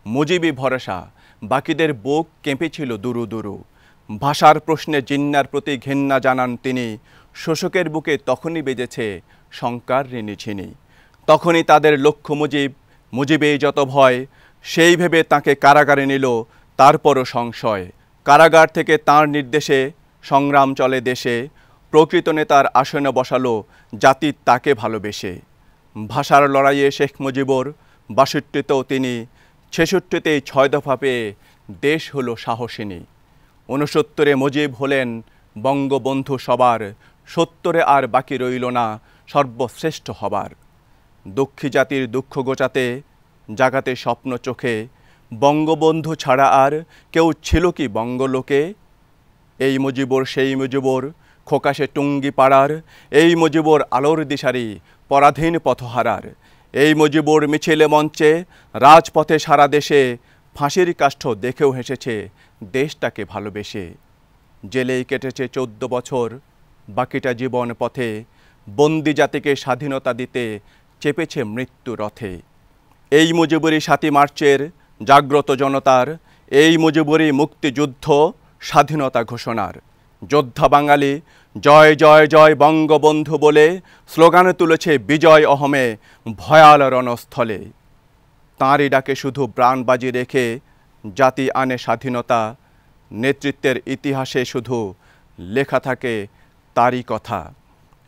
মুজিবি ভরসা বাকিদের বুক কেঁপেছিল দুরু দুরু। ভাষার প্রশ্নে জিন্নার প্রতি ঘেন্না জানান তিনি, শোষকের বুকে তখনই বেজেছে শঙ্কার ঋণিঝিনি। তখনই তাদের লক্ষ্য মুজিব, মুজিবেই যত ভয়, সেই ভেবে তাকে কারাগারে নিল তারপরও সংশয়। কারাগার থেকে তাঁর নির্দেশে সংগ্রাম চলে দেশে, প্রকৃত নেতার আসনে বসালো জাতি তাকে ভালোবেসে। ভাষার লড়াইয়ে শেখ মুজিবুর 62তেও তিনি, 66তেই 6 দফা পেয়ে দেশ হলো সাহসিনী। 69-এ মুজিব হলেন বঙ্গবন্ধু সবার, 70-এ আর বাকি রইল না সর্বশ্রেষ্ঠ হবার। দুঃখী জাতির দুঃখ গোচাতে জাগাতে স্বপ্ন চোখে, বঙ্গবন্ধু ছাড়া আর কেউ ছিল কি বঙ্গলোকে? এই মুজিবুর সেই মুজিবুর, খোকা সে টুঙ্গি পাড়ার, এই মুজিবুর আলোর দিশারি পরাধীন পথহারার। এই মুজিবুর মিছিলে মঞ্চে রাজপথে সারা দেশে, ফাঁসির কাষ্ঠ দেখেও হেসেছে দেশটাকে ভালোবেসে। জেলেই কেটেছে 14 বছর, বাকিটা জীবন পথে, বন্দি জাতিকে স্বাধীনতা দিতে চেপেছে মৃত্যু রথে। এই মুজিবুরই 7ই মার্চের জাগ্রত জনতার, এই মুজিবুরই মুক্তিযুদ্ধ স্বাধীনতা ঘোষণার। যোদ্ধা বাঙালি জয় জয় জয় বঙ্গবন্ধু বলে স্লোগান তুলেছে বিজয় অহমে ভয়াল রণস্থলে। তাঁরই ডাকে শুধু প্রাণবাজি রেখে জাতি আনে স্বাধীনতা, নেতৃত্বের ইতিহাসে শুধু লেখা থাকে তারই কথা।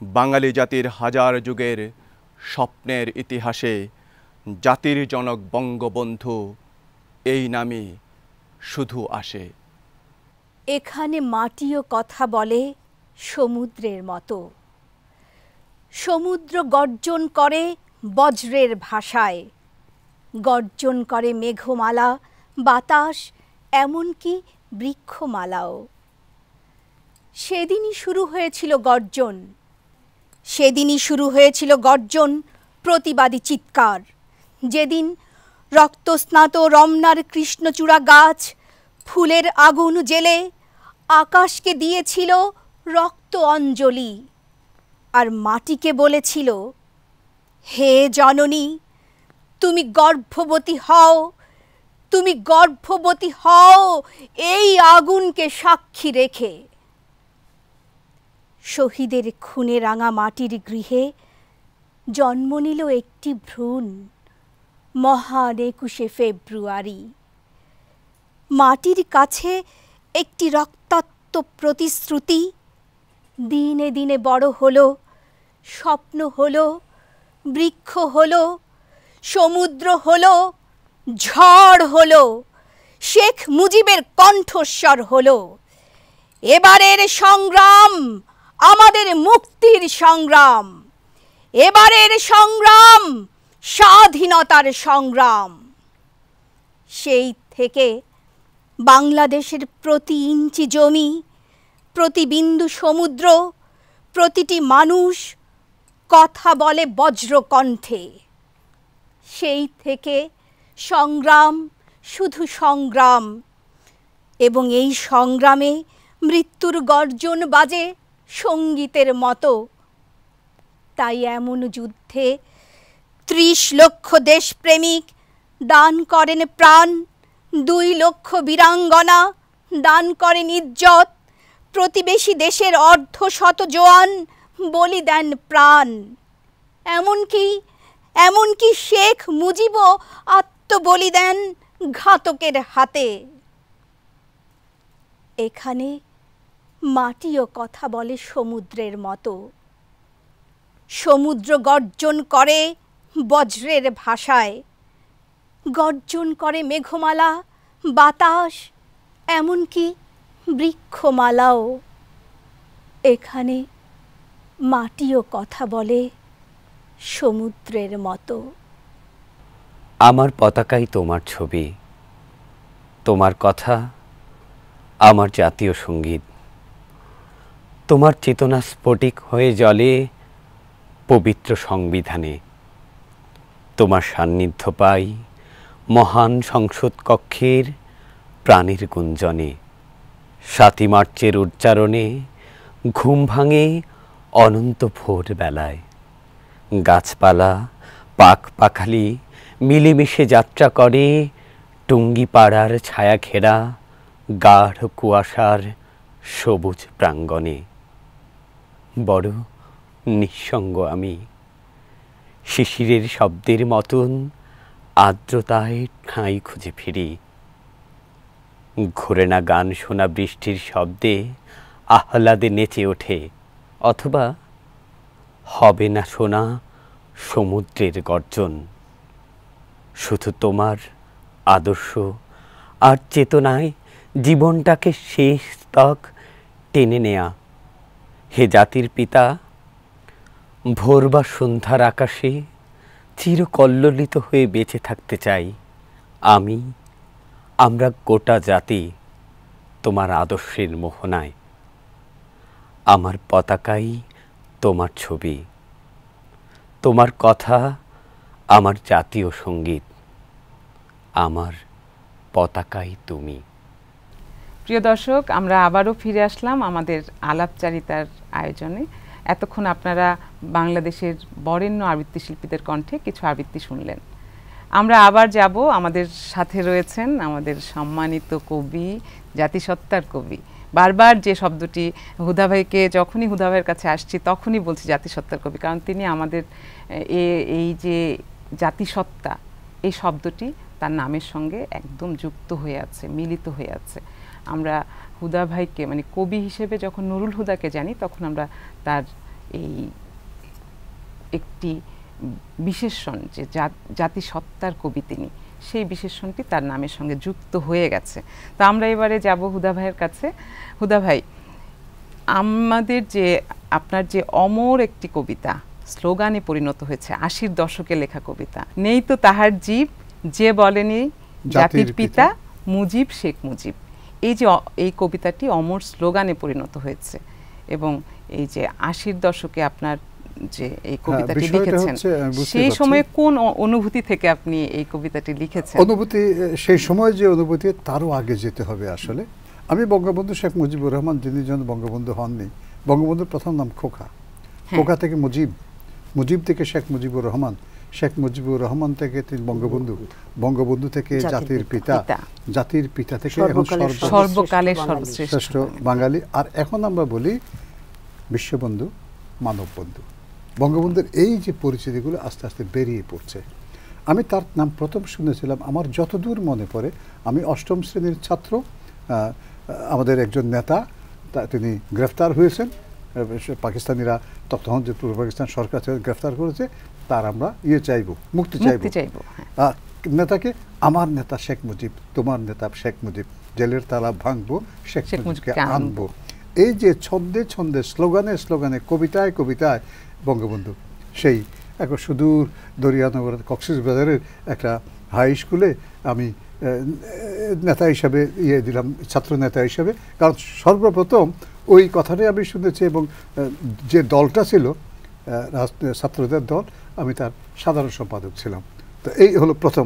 বাঙালি জাতির হাজার যুগের স্বপ্নের ইতিহাসে জাতির জনক বঙ্গবন্ধু এই নামই শুধু আসে। এখানে মাটিও কথা বলে সমুদ্রের মতো, সমুদ্র গর্জন করে বজ্রের ভাষায়, গর্জন করে মেঘমালা, বাতাস, এমনকি বৃক্ষমালাও। সেদিনই শুরু হয়েছিল গর্জন, সেদিনই শুরু হয়েছিল গর্জন, প্রতিবাদী চিৎকার। যেদিন রক্তস্নাত রমনার কৃষ্ণচূড়া গাছ ফুলের আগুন জেলে আকাশকে দিয়েছিল রক্ত অঞ্জলি, আর মাটিকে বলেছিল, হে জননী, তুমি গর্ভবতী হও, তুমি গর্ভবতী হও এই আগুনকে সাক্ষী রেখে। শহীদের খুনে রাঙা মাটির গৃহে জন্ম নিল একটি ভ্রূণ মহান 21শে ফেব্রুয়ারি। মাটির কাছে একটি রক্তাক্ত প্রতিশ্রুতি দিনে দিনে বড় হলো, স্বপ্ন হলো, বৃক্ষ হলো, সমুদ্র হলো, ঝড় হলো, শেখ মুজিবের কণ্ঠস্বর হলো। এবারের সংগ্রাম আমাদের মুক্তির সংগ্রাম, এবারের সংগ্রাম স্বাধীনতার সংগ্রাম। সেই থেকে বাংলাদেশের প্রতি ইঞ্চি জমি, প্রতি বিন্দু সমুদ্র, প্রতিটি মানুষ কথা বলে বজ্রকণ্ঠে। সেই থেকে সংগ্রাম শুধু সংগ্রাম, এবং এই সংগ্রামে মৃত্যুর গর্জন বাজে সঙ্গীতের মতো। তাই এমন যুদ্ধে 30 লক্ষ দেশপ্রেমিক দান করেন প্রাণ, 2 লক্ষ বীরাঙ্গনা দান করেন ইজ্জত, প্রতিবেশী দেশের অর্ধশত জওয়ান বলি দেন প্রাণ। এমনকি শেখ মুজিবও আত্মবলি দেন ঘাতকের হাতে। এখানে মাটিও কথা বলে সমুদ্রের মতো। সমুদ্র গর্জন করে বজ্রের ভাষায়, গর্জন করে মেঘমালা, বাতাস, এমনকি বৃক্ষমালাও। এখানে মাটিও কথা বলে সমুদ্রের মতো। আমার পতাকাই তোমার ছবি, তোমার কথা আমার জাতীয় সঙ্গীত। তোমার চেতনা স্ফটিক হয়ে জ্বলে পবিত্র সংবিধানে। তোমার সান্নিধ্য পাই মহান সংসদ কক্ষের প্রাণের গুঞ্জনে। 7ই মার্চের উচ্চারণে ঘুম ভাঙে অনন্ত ভোরবেলায়। গাছপালা পাখ পাখালি মিলেমিশে যাত্রা করে টুঙ্গিপাড়ার ছায়া ঘেরা গাঢ় কুয়াশার সবুজ প্রাঙ্গণে। বড় নিঃসঙ্গ আমি, শিশিরের শব্দের মতন আর্দ্রতায় ঠাঁই খুঁজে ফিরি। ঘুরে না গান শোনা বৃষ্টির শব্দে আহ্লাদে নেচে ওঠে, অথবা হবে না শোনা সমুদ্রের গর্জন। শুধু তোমার আদর্শ আর চেতনায় জীবনটাকে শেষ তক টেনে নেয়া। হে জাতির পিতা, ভোর বা সন্ধ্যার আকাশে চিরকল্লোলিত হয়ে বেঁচে থাকতে চাই আমরা গোটা জাতি তোমার আদর্শের মোহনায়। আমার পতাকাই তোমার ছবি, তোমার কথা আমার জাতীয় সঙ্গীত, আমার পতাকাই তুমি। প্রিয় দর্শক, আমরা আবারও ফিরে আসলাম আমাদের আলাপচারিতার আয়োজনে। এতক্ষণ আপনারা বাংলাদেশের বরেণ্য আবৃত্তি শিল্পীদের কণ্ঠে কিছু আবৃত্তি শুনলেন। আমরা আবার যাব, আমাদের সাথে রয়েছেন আমাদের সম্মানিত কবি, জাতিসত্তার কবি। বারবার যে শব্দটি হুদা ভাইকে, যখনই হুদা ভাইয়ের কাছে আসছি তখনই বলছি জাতিসত্তার কবি, কারণ তিনি আমাদের এই যে জাতিসত্তা, এই শব্দটি তার নামের সঙ্গে একদম যুক্ত হয়ে আছে, মিলিত হয়ে আছে। আমরা হুদা ভাইকে মানে কবি হিসেবে যখন নুরুল হুদাকে জানি, তখন আমরা তার এই একটি বিশেষণ যে জাতিসত্তার কবি তিনি, সেই বিশেষণটি তার নামের সঙ্গে যুক্ত হয়ে গেছে। তো আমরা এবারে যাব হুদা ভাইয়ের কাছে। হুদা ভাই, আমাদের যে আপনার যে অমর একটি কবিতা স্লোগানে পরিণত হয়েছে, 80-র দশকে লেখা কবিতা, নেই তো তাহার জীব যে বলেনি জাতির পিতা মুজিব শেখ মুজিব, এই যে এই কবিতাটি অমর স্লোগানে পরিণত হয়েছে, এবং এই যে 80-র দশকে আপনার যে এই কবিতাটি লিখেছেন, সেই সময়ে কোন অনুভূতি থেকে আপনি এই কবিতাটি লিখেছেন? অনুভূতি, সেই সময় যে অনুভূতি, তারও আগে যেতে হবে। আসলে আমি বঙ্গবন্ধু শেখ মুজিবুর রহমান, যিনি যেন বঙ্গবন্ধু হননি, বঙ্গবন্ধুর প্রথম নাম খোকা, খোকা থেকে মুজিব, মুজিব থেকে শেখ মুজিবুর রহমান, শেখ মুজিবুর রহমান থেকে তিনি বঙ্গবন্ধু, বঙ্গবন্ধু থেকে জাতির পিতা, জাতির পিতা থেকে এখন সর্বকালের সর্বশ্রেষ্ঠ বাঙালি। আর এখন আমরা বলি বিশ্ববন্ধু, মানব বন্ধু। বঙ্গবন্ধুর এই যে পরিচিতিগুলো আস্তে আস্তে বেরিয়ে পড়ছে। আমি তার নাম প্রথম শুনেছিলাম আমার যতদূর মনে পড়ে, আমি অষ্টম শ্রেণীর ছাত্র, আমাদের একজন নেতা তিনি গ্রেফতার হয়েছেন, পাকিস্তানিরা তখন যে পূর্ব পাকিস্তান সরকার গ্রেফতার করেছে, তার আমরা চাইব, মুক্তি চাইব। নেতাকে আমার নেতা শেখ মুজিব, তোমার নেতা শেখ মুজিব, জেলের তালা ভাঙবো, শেখ মুজিবকে আনবো। এই যে ছন্দে ছন্দে, স্লোগানে স্লোগানে, কবিতায় কবিতায় বঙ্গবন্ধু সেই এক সুদূর দরিয়ানগর কক্সবাজারের একটা হাই স্কুলে আমি নেতা হিসাবে দিলাম, ছাত্র নেতা হিসাবে। কারণ সর্বপ্রথম ওই কথাটাই আমি শুনেছি, এবং যে দলটা ছিল ছাত্রদের দল, আমি তার সাধারণ সম্পাদক ছিলাম। তো এই হলো প্রথম।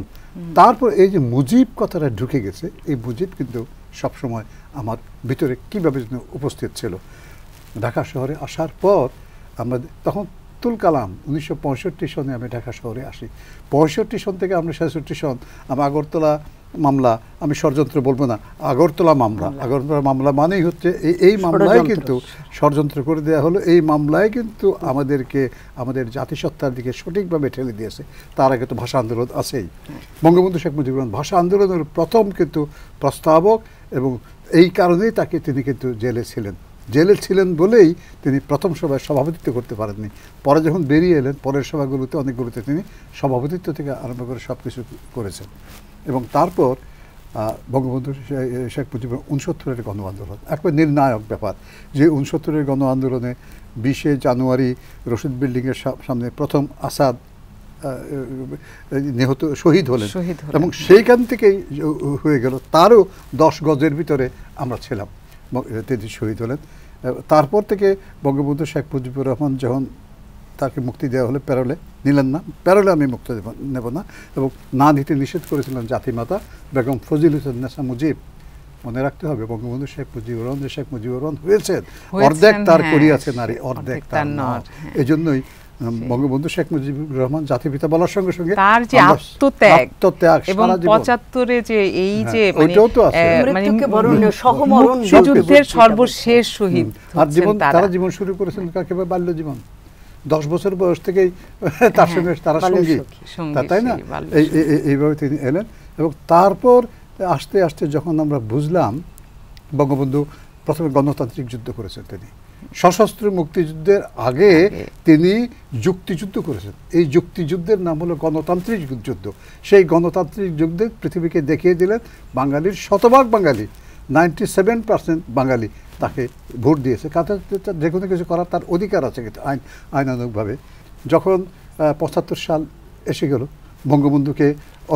তারপর এই যে মুজিব কথাটা ঢুকে গেছে, এই মুজিব কিন্তু সবসময় আমার ভিতরে কীভাবে উপস্থিত ছিল। ঢাকা শহরে আসার পর আমরা তখন আব্দুল কালাম 1965 সনে আমি ঢাকা শহরে আসি। 65 সন থেকে আমরা 66 সন আমি আগরতলা মামলা, আমি ষড়যন্ত্র বলবো না, আগরতলা মামলা, আগরতলা মামলা মানেই হচ্ছে এই মামলায় কিন্তু ষড়যন্ত্র করে দেওয়া হলো। এই মামলায় কিন্তু আমাদেরকে আমাদের জাতিসত্তার দিকে সঠিকভাবে ঠেলে দিয়েছে। তার আগে তো ভাষা আন্দোলন আছেই। বঙ্গবন্ধু শেখ মুজিবুর রহমান ভাষা আন্দোলনের প্রথম কিন্তু প্রস্তাবক, এবং এই কারণেই তিনি কিন্তু জেলে ছিলেন বলেই তিনি প্রথম সভায় সভাপতিত্ব করতে পারেননি। পরে যখন বেরিয়ে এলেন, পরের সভাগুলোতে অনেকগুলোতে তিনি সভাপতিত্ব থেকে আরম্ভ করে সব কিছু করেছেন। এবং তারপর বঙ্গবন্ধু শেখ মুজিবুর 69-এর গণ আন্দোলন একবার নির্ণায়ক ব্যাপার, যে 69-এর গণ আন্দোলনে 20 জানুয়ারি রশিদ বিল্ডিংয়ের সামনে প্রথম আসাদ নিহত শহীদ হলেন, এবং সেইখান থেকেই হয়ে গেল। তারও 10 গজের ভিতরে আমরা ছিলাম, তিনি শহীদ হলেন। তারপর থেকে বঙ্গবন্ধু শেখ মুজিবুর রহমান যখন তাকে মুক্তি দেওয়া হলে, প্যারোলে নিলেন না, প্যারোলে আমি মুক্তি নেব না, এবং না দিতে নিষেধ করেছিলেন জাতিমাতা বেগম ফজিলাতুন্নেসা মুজিব। মনে রাখতে হবে বঙ্গবন্ধু শেখ মুজিবুর রহমান যে শেখ মুজিবুর রহমান হয়েছেন, অর্ধেক তার করিয়াছে নারী, অর্ধেক তার নর। এই জন্যই বঙ্গবন্ধু শেখ মুজিবুর রহমান জাতিপিতা বলার সঙ্গে সঙ্গে তার যে আত্মত্যাগ এবং 75-এ যে এই যে মুক্তিযুদ্ধের সর্বশেষ শহীদ, আর তারা জীবন শুরু করেছেন একেবারে বাল্য জীবন, 10 বছর বয়স থেকেই তার সঙ্গে তারা সঙ্গী, তাই না? এইভাবে তিনি এলেন। এবং তারপর আস্তে আস্তে যখন আমরা বুঝলাম, বঙ্গবন্ধু প্রথমে গণতান্ত্রিক যুদ্ধ করেছেন, তিনি সশস্ত্র মুক্তিযুদ্ধের আগে তিনি যুক্তিযুদ্ধ করেছেন। এই যুক্তিযুদ্ধের নাম হলো গণতান্ত্রিক যুদ্ধ। সেই গণতান্ত্রিক যুদ্ধে পৃথিবীকে দেখিয়ে দিলেন বাঙালির শতভাগ বাঙালি, 97% বাঙালি তাকে ভোট দিয়েছে। কারণ যে কোনো কিছু করার তার অধিকার আছে কিন্তু আইনানুগভাবে। যখন 75 সাল এসে গেল, বঙ্গবন্ধুকে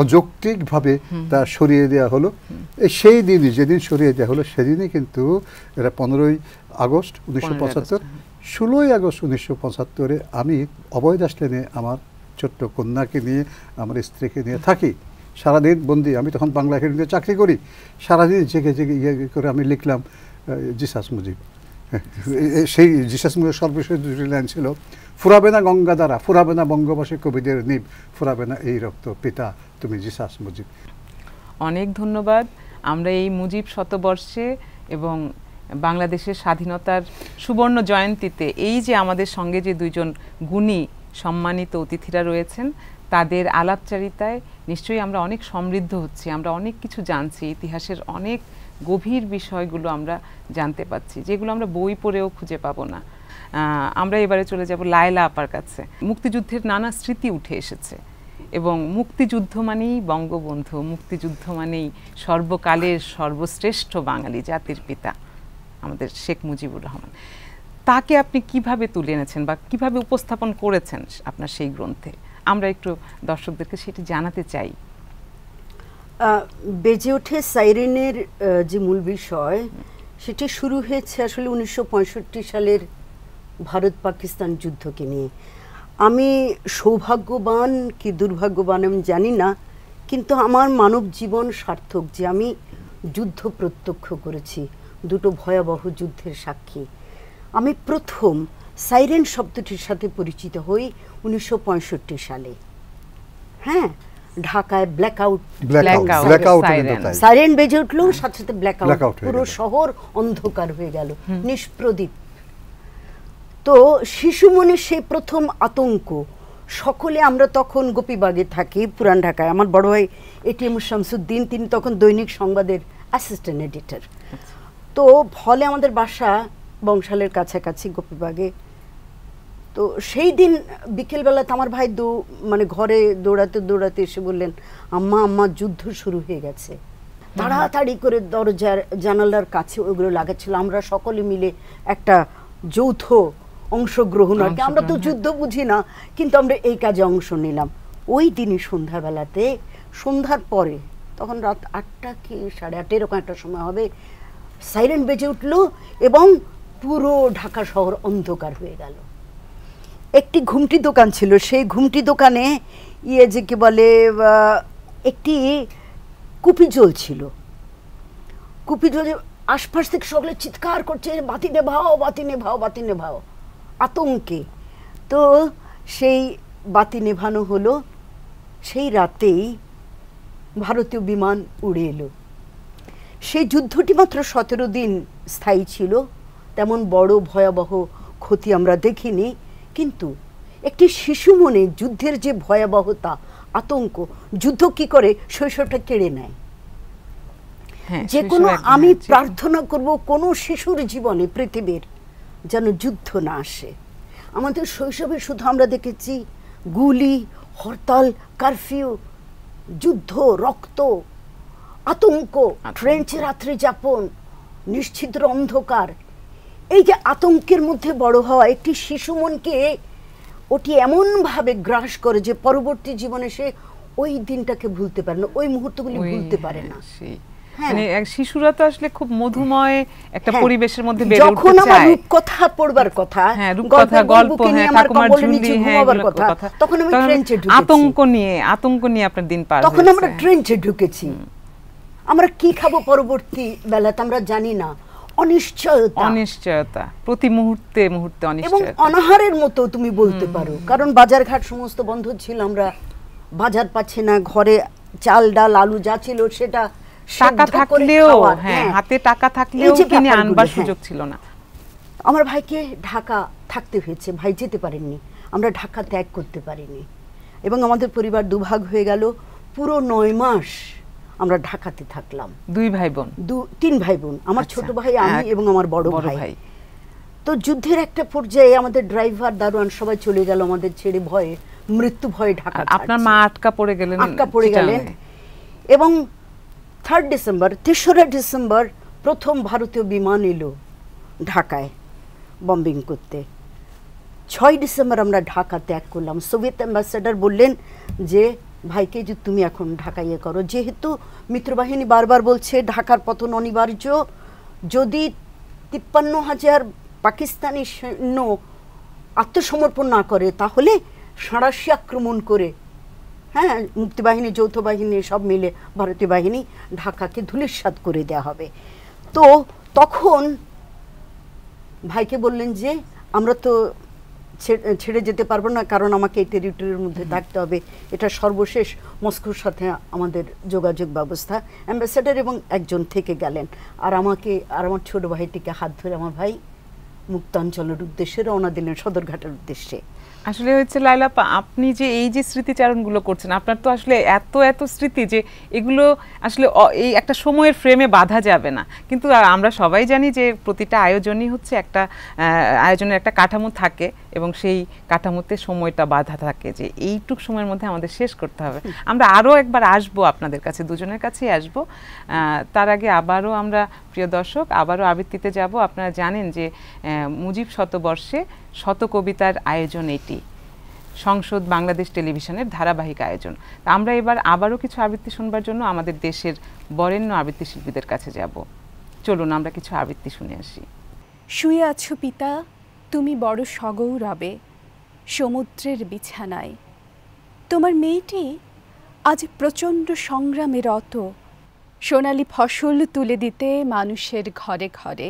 অযৌক্তিকভাবে তা সরিয়ে দেওয়া হলো। সেই দিনই, যেদিন সরিয়ে দেওয়া হলো, সেদিনই কিন্তু এরা 15ই আগস্ট 1975, 16ই আগস্ট 1975-এ আমি অভয়দাস লেনে আমার ছোট্ট কন্যাকে নিয়ে, আমার স্ত্রীকে নিয়ে থাকি। সারাদিন বন্দি, আমি তখন বাংলা একাডেমিতে চাকরি করি। সারাদিন জেগে জেগে করে আমি লিখলাম জিসাস মুজিব। সেই জিসাস মুজিবের সর্বশেষ 2টি লাইন ছিল, ফুরাবে না গঙ্গা দ্বারা, ফুরাবে না বঙ্গবাসী কবিদের নিব, ফুরাবে না এই রক্ত, পিতা তুমি জিসাস মুজিব। অনেক ধন্যবাদ। আমরা এই মুজিব শতবর্ষে এবং বাংলাদেশের স্বাধীনতার সুবর্ণ জয়ন্তীতে এই যে আমাদের সঙ্গে যে দুইজন গুণী সম্মানিত অতিথিরা রয়েছেন, তাদের আলাপচারিতায় নিশ্চয়ই আমরা অনেক সমৃদ্ধ হচ্ছি, আমরা অনেক কিছু জানছি, ইতিহাসের অনেক গভীর বিষয়গুলো আমরা জানতে পাচ্ছি, যেগুলো আমরা বই পড়েও খুঁজে পাবো না। আমরা এবারে চলে যাব লায়লা আপার কাছে। মুক্তিযুদ্ধের নানা স্মৃতি উঠে এসেছে, এবং মুক্তিযুদ্ধ মানেই বঙ্গবন্ধু, মুক্তিযুদ্ধ মানেই সর্বকালের সর্বশ্রেষ্ঠ বাঙালি, জাতির পিতা আমাদের শেখ মুজিবুর রহমান। তাকে আপনি কিভাবে তুলে এনেছেন বা কিভাবে উপস্থাপন করেছেন আপনার সেই গ্রন্থে? আমরা একটু দর্শকদেরকে সেটি জানাতে চাই। বেজে ওঠে সাইরেনের যে মূল বিষয়, সেটি শুরু হয়েছে আসলে 1965 সালের ভারত পাকিস্তান যুদ্ধকে নিয়ে। আমি সৌভাগ্যবান কি দুর্ভাগ্যবান আমি জানি না, কিন্তু আমার মানব জীবন সার্থক যে আমি যুদ্ধ প্রত্যক্ষ করেছি, দুটো ভয়াবহ যুদ্ধের সাক্ষী। আমি প্রথম সাইরেন শব্দটির সাথে পরিচিত হই 1965 সালে। হ্যাঁ, ঢাকায় ব্ল্যাকআউট, সাইরেন বেজে উঠলো, সাথে সাথে ব্ল্যাকআউট, পুরো শহর অন্ধকার হয়ে গেল, নিষ্প্রদীপ। তো শিশু মনে সেই প্রথম আতঙ্ক। সকলে আমরা তখন গোপীবাগে থাকি, পুরান ঢাকায়। আমার বড় ভাই এটিএম শামসুদ্দিন, তিনি তখন দৈনিক সংবাদের অ্যাসিস্ট্যান্ট এডিটর। তো ফলে আমাদের বাসা বংশালের কাছাকাছি গোপীবাগে। তো সেই দিন বিকেলবেলাতে আমার ভাই মানে ঘরে দৌড়াতে দৌড়াতে এসে বললেন, আম্মা আম্মা যুদ্ধ শুরু হয়ে গেছে। তাড়াতাড়ি করে দরজার জানালার কাছে ওইগুলো লাগাচ্ছিল। আমরা সকলে মিলে একটা যৌথ অংশগ্রহণ আর কি, আমরা তো যুদ্ধ বুঝি না, কিন্তু আমরা এই কাজে অংশ নিলাম। ওই দিনই সন্ধ্যাবেলাতে, সন্ধ্যার পরে, তখন রাত 8টা কি 8:30 এরকম একটা সময় হবে, সাইরেন বেজে উঠল এবং পুরো ঢাকা শহর অন্ধকার হয়ে গেল। একটি ঘুমটি দোকান ছিল, সেই ঘুমটি দোকানে যে কি বলে একটি কুপি জ্বলছিল। কুপি জ্বলে আশপাশ থেকে সকলে চিৎকার করছে, বাতি নেভাও, বাতি নেভাও, বাতি নেভাও, আতঙ্কে। তো সেই বাতি নেভানো হলো। সেই রাতেই ভারতীয় বিমান উড়ে এলো। সেই যুদ্ধটি মাত্র 17 দিন স্থায়ী ছিল, তেমন বড় ভয়াবহ ক্ষতি আমরা দেখিনি। কিন্তু একটি শিশু মনে যুদ্ধের যে ভয়াবহতা, আতঙ্ক, যুদ্ধ কি করে শৈশবটা কেড়ে নেয়। যে কোনো, আমি প্রার্থনা করব কোনো শিশুর জীবনে পৃথিবীর যেন যুদ্ধ না আসে। আমাদের শৈশবে শুধু আমরা দেখেছি গুলি, হরতাল, কারফিউ, যুদ্ধ, রক্ত, আতঙ্ক, ট্রেঞ্চে রাত্রি যাপন, নিশ্ছিদ্র অন্ধকার। এই যে আতঙ্কের মধ্যে বড় হওয়া একটি শিশু মনকে ওটি এমনভাবে গ্রাস করে যে পরবর্তী জীবনে সে ওই দিনটাকে ভুলতে পারে না, ওই মুহূর্তগুলি ভুলতে পারে না। মানে শিশুরা তো আসলে খুব মধুময় একটা পরিবেশের মধ্যে বেড়ে উঠতে চায়। যখন আমার রূপকথা পড়বার কথা, রূপকথা, গল্প, ঠাকুমার ঝুলি, তখন আমি ট্রেঞ্চে ঢুকেছি। আতঙ্ক নিয়ে আপনার দিন পার। তখন আমরা ট্রেঞ্চে ঢুকেছি। আমরা কি খাবো পরবর্তী বেলাতে আমরা জানি না। অনিশ্চয়তা প্রতি মুহূর্তে মুহূর্তে, এবং অনাহারের মতো তুমি বলতে পারো, কারণ বাজার ঘাট সমস্ত বন্ধ ছিল। আমরা বাজার পাচ্ছি না, ঘরে চাল ডাল আলু যা ছিল সেটা টাকা থাকলেও, হাতে টাকা থাকলেও কিনে আনবার সুযোগ ছিল না। আমার ভাইকে ঢাকা থাকতে হয়েছে, ভাই যেতে পারেননি, আমরা ঢাকা ত্যাগ করতে পারিনি। এবং আমাদের পরিবার দুভাগ হয়ে গেল। পুরো 9 মাস আমরা ঢাকাতে থাকলাম। 2 ভাই বোন? 3 ভাই বোন। আমার ছোট ভাই, আমি এবং আমার বড় ভাই। তো যুদ্ধের একটা পর্যায়ে আমাদের ড্রাইভার, দারোয়ান সবাই চলে গেল আমাদের ছেড়ে, ভয়ে, মৃত্যু ভয়ে ঢাকা। আপনার মা আটকা পড়ে গেলেন। এবং 3 ডিসেম্বর প্রথম ভারতীয় বিমান এলো ঢাকায় বম্বিং করতে। 6 ডিসেম্বর আমরা ঢাকা ত্যাগ করলাম। সোভিয়েত অ্যাম্বাসেডর বললেন যে ভাইকে যে তুমি এখন ঢাকা করো, যেহেতু মিত্রবাহিনী বারবার বলছে ঢাকার পতন অনিবার্য, যদি 53,000 পাকিস্তানি সৈন্য আত্মসমর্পণ না করে তাহলে সাঁড়াশি আক্রমণ করে, মুক্তিবাহিনী, যৌথ বাহিনী সব মিলে ভারতীয় বাহিনী ঢাকাকে ধূলিসাৎ করে দেওয়া হবে। তো তখন ভাইকে বললেন যে আমরা তো ছেড়ে যেতে পারবো না, কারণ আমাকে এই টেরিটরির মধ্যে থাকতে হবে। এটা সর্বশেষ মস্কোর সাথে আমাদের যোগাযোগ ব্যবস্থা। অ্যাম্বাসেডর এবং একজন থেকে গেলেন, আর আমাকে আর আমার ছোট ভাইটিকে হাত ধরে আমার ভাই মুক্তাঞ্চলের উদ্দেশ্যে রওনা দিলেন, সদরঘাটের উদ্দেশ্যে। আসলে হচ্ছে লাইলা, আপনি যে এই যে স্মৃতিচারণগুলো করছেন, আপনার তো আসলে এত এত স্মৃতি যে এগুলো আসলে এই একটা সময়ের ফ্রেমে বাঁধা যাবে না। কিন্তু আমরা সবাই জানি যে প্রতিটা আয়োজনই হচ্ছে একটা আয়োজনের একটা কাঠামো থাকে, এবং সেই কাঠামোতে সময়টা বাঁধা থাকে যে এইটুক সময়ের মধ্যে আমাদের শেষ করতে হবে। আমরা আরও একবার আসবো আপনাদের কাছে, দুজনের কাছেই আসবো। তার আগে আবারও আমরা, প্রিয় দর্শক, আবারও আবৃত্তিতে যাব। আপনারা জানেন যে মুজিব শতবর্ষে শত কবিতার আয়োজন এটি সংসদ বাংলাদেশ টেলিভিশনের ধারাবাহিক আয়োজন। আমরা এবার আবারও কিছু আবৃত্তি শুনবার জন্য আমাদের দেশের বরেণ্য আবৃত্তি শিল্পীদের কাছে যাব। চলুন আমরা কিছু আবৃত্তি শুনে আসি। শুয়ে আছো পিতা, তুমি বড় সগৌরবে সমুদ্রের বিছানায়। তোমার মেয়েটি আজ প্রচণ্ড সংগ্রামে রত, সোনালি ফসল তুলে দিতে মানুষের ঘরে ঘরে।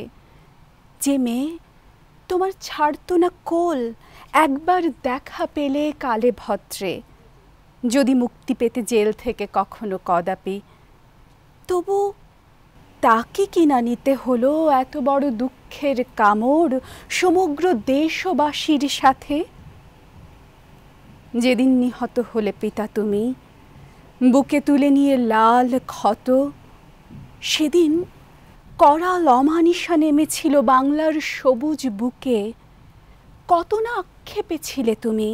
যে মেয়ে তোমার ছাড়তো না কোল একবার দেখা পেলে কালে ভদ্রে, যদি মুক্তি পেতে জেল থেকে কখনো কদাপি। তবু তাকে কিনা নিতে হলো এত বড় দুঃখের কামড় সমগ্র দেশবাসীর সাথে। যেদিন নিহত হলে পিতা তুমি, বুকে তুলে নিয়ে লাল ক্ষত, সেদিন করাল অমানিসা নেমেছিল বাংলার সবুজ বুকে। কত না আক্ষেপে ছিলে তুমি,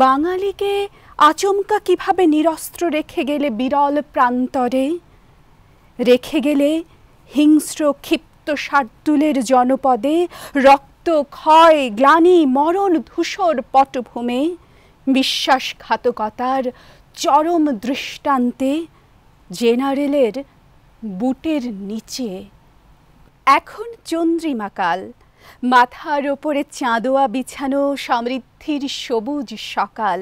বাঙালিকে আচমকা কিভাবে নিরস্ত্র রেখে গেলে বিরল প্রান্তরে, রেখে গেলে হিংস্র ক্ষিপ্ত শার্দুলের জনপদে, রক্ত ক্ষয় গ্লানি মরণ ধূসর পটভূমে, বিশ্বাসঘাতকতার চরম দৃষ্টান্তে, জেনারেলের বুটের নিচে। এখন চন্দ্রিমাকাল, মাথার ওপরে চাঁদোয়া বিছানো সমৃদ্ধির সবুজ সকাল।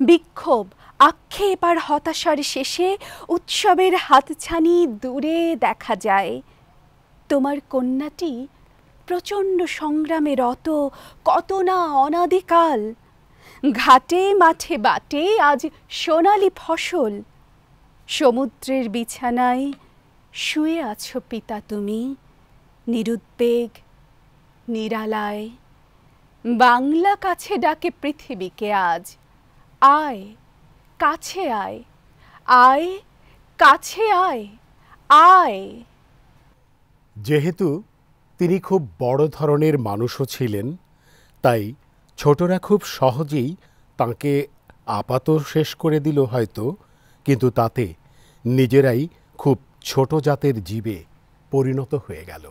বিক্ষোভ, আক্ষেপ আর হতাশার শেষে উৎসবের হাতছানি দূরে দেখা যায়। তোমার কন্যাটি প্রচণ্ড সংগ্রামে রত, কত না অনাদিকাল। ঘাটে মাঠে বাটে আজ সোনালি ফসল। সমুদ্রের বিছানায় শুয়ে আছো পিতা তুমি, নিরুদ্বেগ নিরালায়। বাংলা কাছে ডাকে পৃথিবীকে আজ, আয় কাছে আয়, আয় কাছে আয়, আয়। যেহেতু তিনি খুব বড় ধরনের মানুষও ছিলেন, তাই ছোটরা খুব সহজেই তাঁকে আপাত শেষ করে দিল হয়তো, কিন্তু তাতে নিজেরাই খুব ছোট জাতের জীবে পরিণত হয়ে গেল।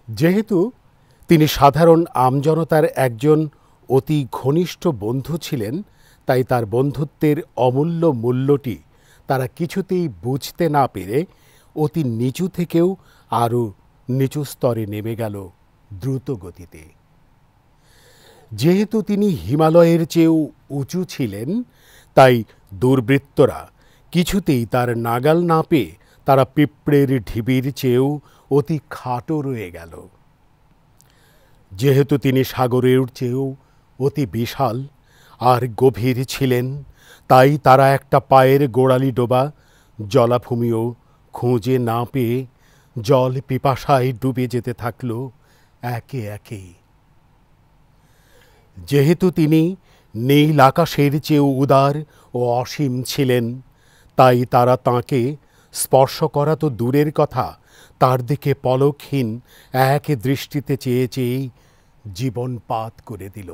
যেহেতু তিনি সাধারণ আমজনতার একজন অতি ঘনিষ্ঠ বন্ধু ছিলেন, তাই তার বন্ধুত্বের অমূল্য মূল্যটি তারা কিছুতেই বুঝতে না পেরে অতি নিচু থেকেও আরও নিচু স্তরে নেমে গেল দ্রুত গতিতে। যেহেতু তিনি হিমালয়ের চেয়েও উঁচু ছিলেন, তাই দুর্বৃত্তরা কিছুতেই তার নাগাল না পেয়ে তারা পিঁপড়ের ঢিবির চেয়েও অতি খাটো রয়ে গেল। যেহেতু তিনি সাগরের চেয়েও অতি বিশাল আর গভীর ছিলেন, তাই তারা একটা পায়ের গোড়ালি ডোবা জলাভূমিও খুঁজে না পেয়ে জল পিপাসায় ডুবে যেতে থাকল একে একে। যেহেতু তিনি নীল আকাশের চেয়েও উদার ও অসীম ছিলেন, তাই তারা তাঁকে স্পর্শ করা তো দূরের কথা, তার দিকে পলকহীন এক দৃষ্টিতে চেয়ে চেয়েই জীবনপাত করে দিল।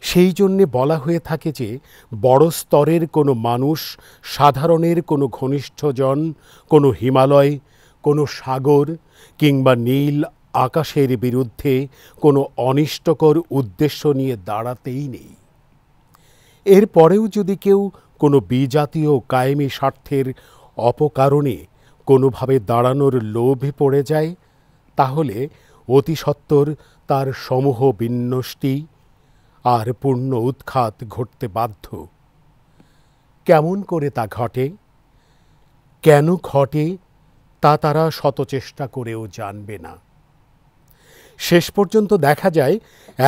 সেই জন্যে বলা হয়ে থাকে যে বড় স্তরের কোনো মানুষ সাধারণের কোনো ঘনিষ্ঠজন, কোনো হিমালয়, কোনো সাগর কিংবা নীল আকাশের বিরুদ্ধে কোনো অনিষ্টকর উদ্দেশ্য নিয়ে দাঁড়াতেই নেই। এরপরেও যদি কেউ কোনো বিজাতীয় কায়েমি স্বার্থের অপকারণে কোনোভাবে দাঁড়ানোর লোভে পড়ে যায়, তাহলে অতি সত্বর তার সমূহ বিনষ্টি আর পূর্ণ উৎখাত ঘটতে বাধ্য। কেমন করে তা ঘটে, কেন ঘটে, তা তারা শত চেষ্টা করেও জানবে না। শেষ পর্যন্ত দেখা যায়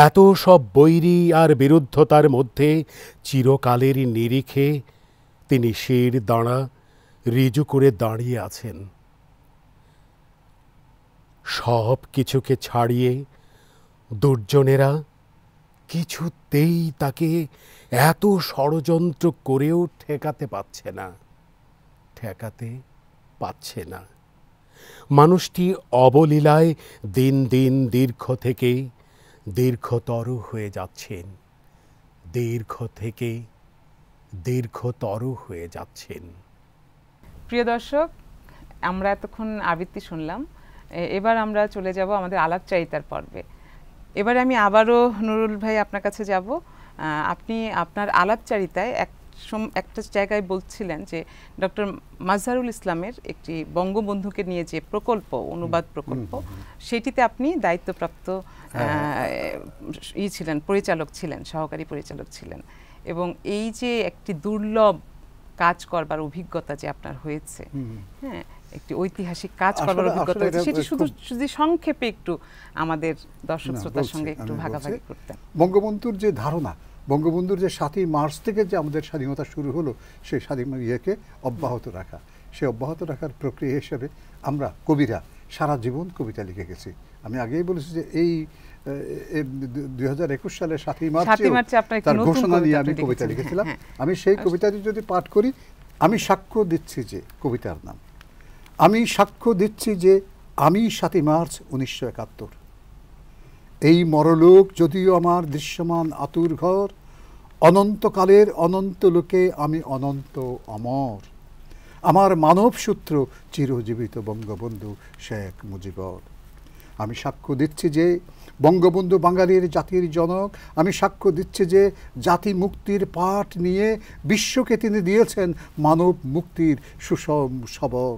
এত সব বৈরী আর বিরুদ্ধতার মধ্যে চিরকালের নিরিখে তিনি শির দাঁড়া ঋজু করে দাঁড়িয়ে আছেন। সব কিছুকে ছাড়িয়ে দুর্জনেরা কিছুতেই তাকে এত ষড়যন্ত্র করেও ঠেকাতে পাচ্ছে না। মানুষটি অবলীলায় দিন দিন দীর্ঘ থেকে দীর্ঘতর হয়ে যাচ্ছেন, দীর্ঘ থেকে দীর্ঘতর হয়ে যাচ্ছেন। প্রিয় দর্শক, আমরা এতক্ষণ আবৃত্তি শুনলাম। এবার আমরা চলে যাব আমাদের আলাপচারিতার পর্বে। এবারে আমি আবারও নুরুল ভাই আপনার কাছে যাব। আপনি আপনার আলাপচারিতায় একটা জায়গায় বলছিলেন যে ডক্টর মাজহারুল ইসলামের একটি বঙ্গবন্ধুকে নিয়ে যে প্রকল্প, অনুবাদ প্রকল্প, সেটিতে আপনি দায়িত্বপ্রাপ্ত ছিলেন, পরিচালক ছিলেন, সহকারী পরিচালক ছিলেন। এবং এই যে একটি দুর্লভ কাজ করবার অভিজ্ঞতা যে আপনার হয়েছে, হ্যাঁ, একটি ঐতিহাসিক কাজ করবার অভিজ্ঞতা হয়েছে, সেটি শুধু যদি সংক্ষেপে একটু আমাদের দর্শক শ্রোতার সঙ্গে একটু ভাগাভাগি করতেন। বঙ্গবন্ধুর যে ধারণা, বঙ্গবন্ধুর যে 7ই মার্চ থেকে যে আমাদের স্বাধীনতা শুরু হলো, সেই স্বাধীনতাকে অব্যাহত রাখা, সেই অব্যাহত রাখার প্রক্রিয়া হিসেবে আমরা কবিরা সারা জীবন কবিতা লিখে গেছি। আমি আগেই বলেছি যে এই 2021 সালের 7ই মার্চে তার ঘোষণা নিয়ে আমি কবিতা লিখেছিলাম। আমি সেই কবিতাটি যদি পাঠ করি, আমি সাক্ষ্য দিচ্ছি যে, কবিতার নাম, আমি সাক্ষ্য দিচ্ছি যে আমি 7ই মার্চ 1971, এই মরলোক যদিও আমার দৃশ্যমান আতুর ঘর, অনন্তকালের অনন্ত লোকে আমি অনন্ত অমর, আমার মানব সূত্র চিরজীবিত বঙ্গবন্ধু শেখ মুজিবর। আমি সাক্ষ্য দিচ্ছি যে বঙ্গবন্ধু বাঙালির জাতির জনক, আমি সাক্ষ্য দিচ্ছি যে জাতি মুক্তির পাঠ নিয়ে বিশ্বকে তিনি দিয়েছেন মানব মুক্তির সুষম সবক।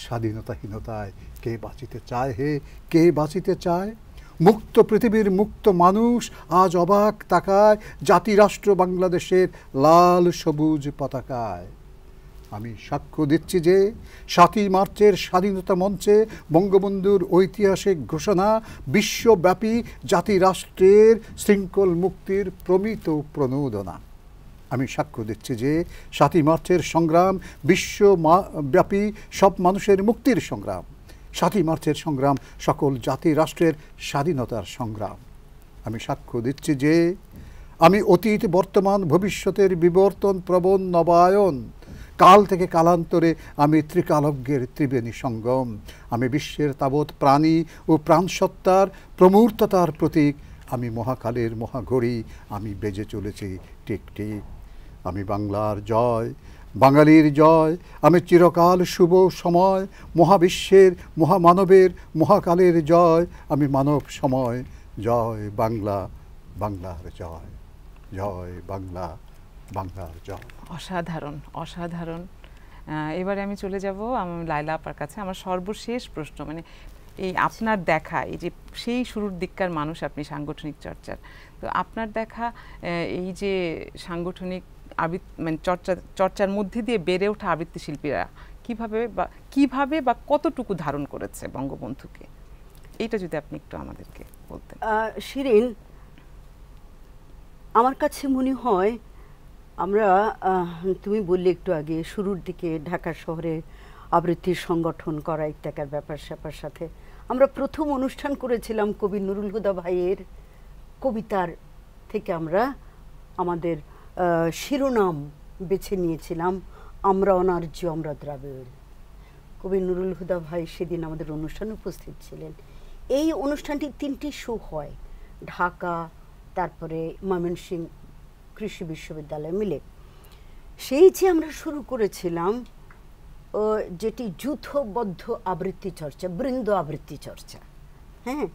স্বাধীনতাহীনতায় কে বাঁচিতে চায় হে, কে বাঁচিতে চায়? মুক্ত পৃথিবীর মুক্ত মানুষ আজ অবাক তাকায় জাতিরাষ্ট্র বাংলাদেশের লাল সবুজ পতাকায়। আমি সাক্ষ্য দিচ্ছি যে 7ই মার্চের স্বাধীনতা মঞ্চে বঙ্গবন্ধুর ঐতিহাসিক ঘোষণা বিশ্বব্যাপী জাতিরাষ্ট্রের শৃঙ্খল মুক্তির প্রমিত প্রণোদনা। আমি সাক্ষ্য দিচ্ছি যে 7ই মার্চের সংগ্রাম বিশ্বব্যাপী সব মানুষের মুক্তির সংগ্রাম। 7ই মার্চের সংগ্রাম সকল জাতি রাষ্ট্রের স্বাধীনতার সংগ্রাম। আমি সাক্ষ্য দিচ্ছি যে আমি অতীত বর্তমান ভবিষ্যতের বিবর্তন প্রবণ নবায়ন, কাল থেকে কালান্তরে আমি ত্রিকালজ্ঞের ত্রিবেণী সঙ্গম। আমি বিশ্বের তাবৎ প্রাণী ও প্রাণসত্তার প্রমূর্ততার প্রতীক। আমি মহাকালের মহাঘড়ি, আমি বেজে চলেছি টিক টিক। আমি বাংলার জয়, বাঙালির জয়, আমি চিরকাল শুভ সময়, মহাবিশ্বের মহামানবের মহাকালের জয়, আমি মানব সময়। জয় বাংলা, বাংলার জয়, জয় বাংলা, বাংলার জয়। অসাধারণ, অসাধারণ। এবারে আমি চলে যাব লায়লা আপার কাছে। আমার সর্বশেষ প্রশ্ন, মানে এই আপনার দেখা, এই যে সেই শুরুর দিককার মানুষ আপনি সাংগঠনিক চর্চার, তো আপনার দেখা এই যে সাংগঠনিক মানে চর্চার মধ্যে দিয়ে বেড়ে ওঠা আবৃত্তি শিল্পীরা কিভাবে বা কতটুকু ধারণ করেছে বঙ্গবন্ধুকে, এইটা যদি আপনি একটু আমাদেরকে বলতেন। শিরিন, আমার কাছে মনে হয় আমরা, তুমি বললে একটু আগে শুরুর দিকে ঢাকা শহরে আবৃত্তির সংগঠন করা ইত্যাকার ব্যাপার স্যাপার সাথে আমরা প্রথম অনুষ্ঠান করেছিলাম কবি নুরুল হুদা ভাইয়ের কবিতার থেকে। আমরা আমাদের শিরোনাম বেছে নিয়েছিলাম আমরা অনার্য আমরা দ্রাবিড়। কবি নুরুল হুদা ভাই সেদিন আমাদের অনুষ্ঠানে উপস্থিত ছিলেন। এই অনুষ্ঠানটি 3টি শো হয়, ঢাকা, তারপরে ময়মনসিংহ কৃষি বিশ্ববিদ্যালয় মিলে। সেই যে আমরা শুরু করেছিলাম যেটি যূথবদ্ধ আবৃত্তি চর্চা, বৃন্দ আবৃত্তি চর্চা। হ্যাঁ,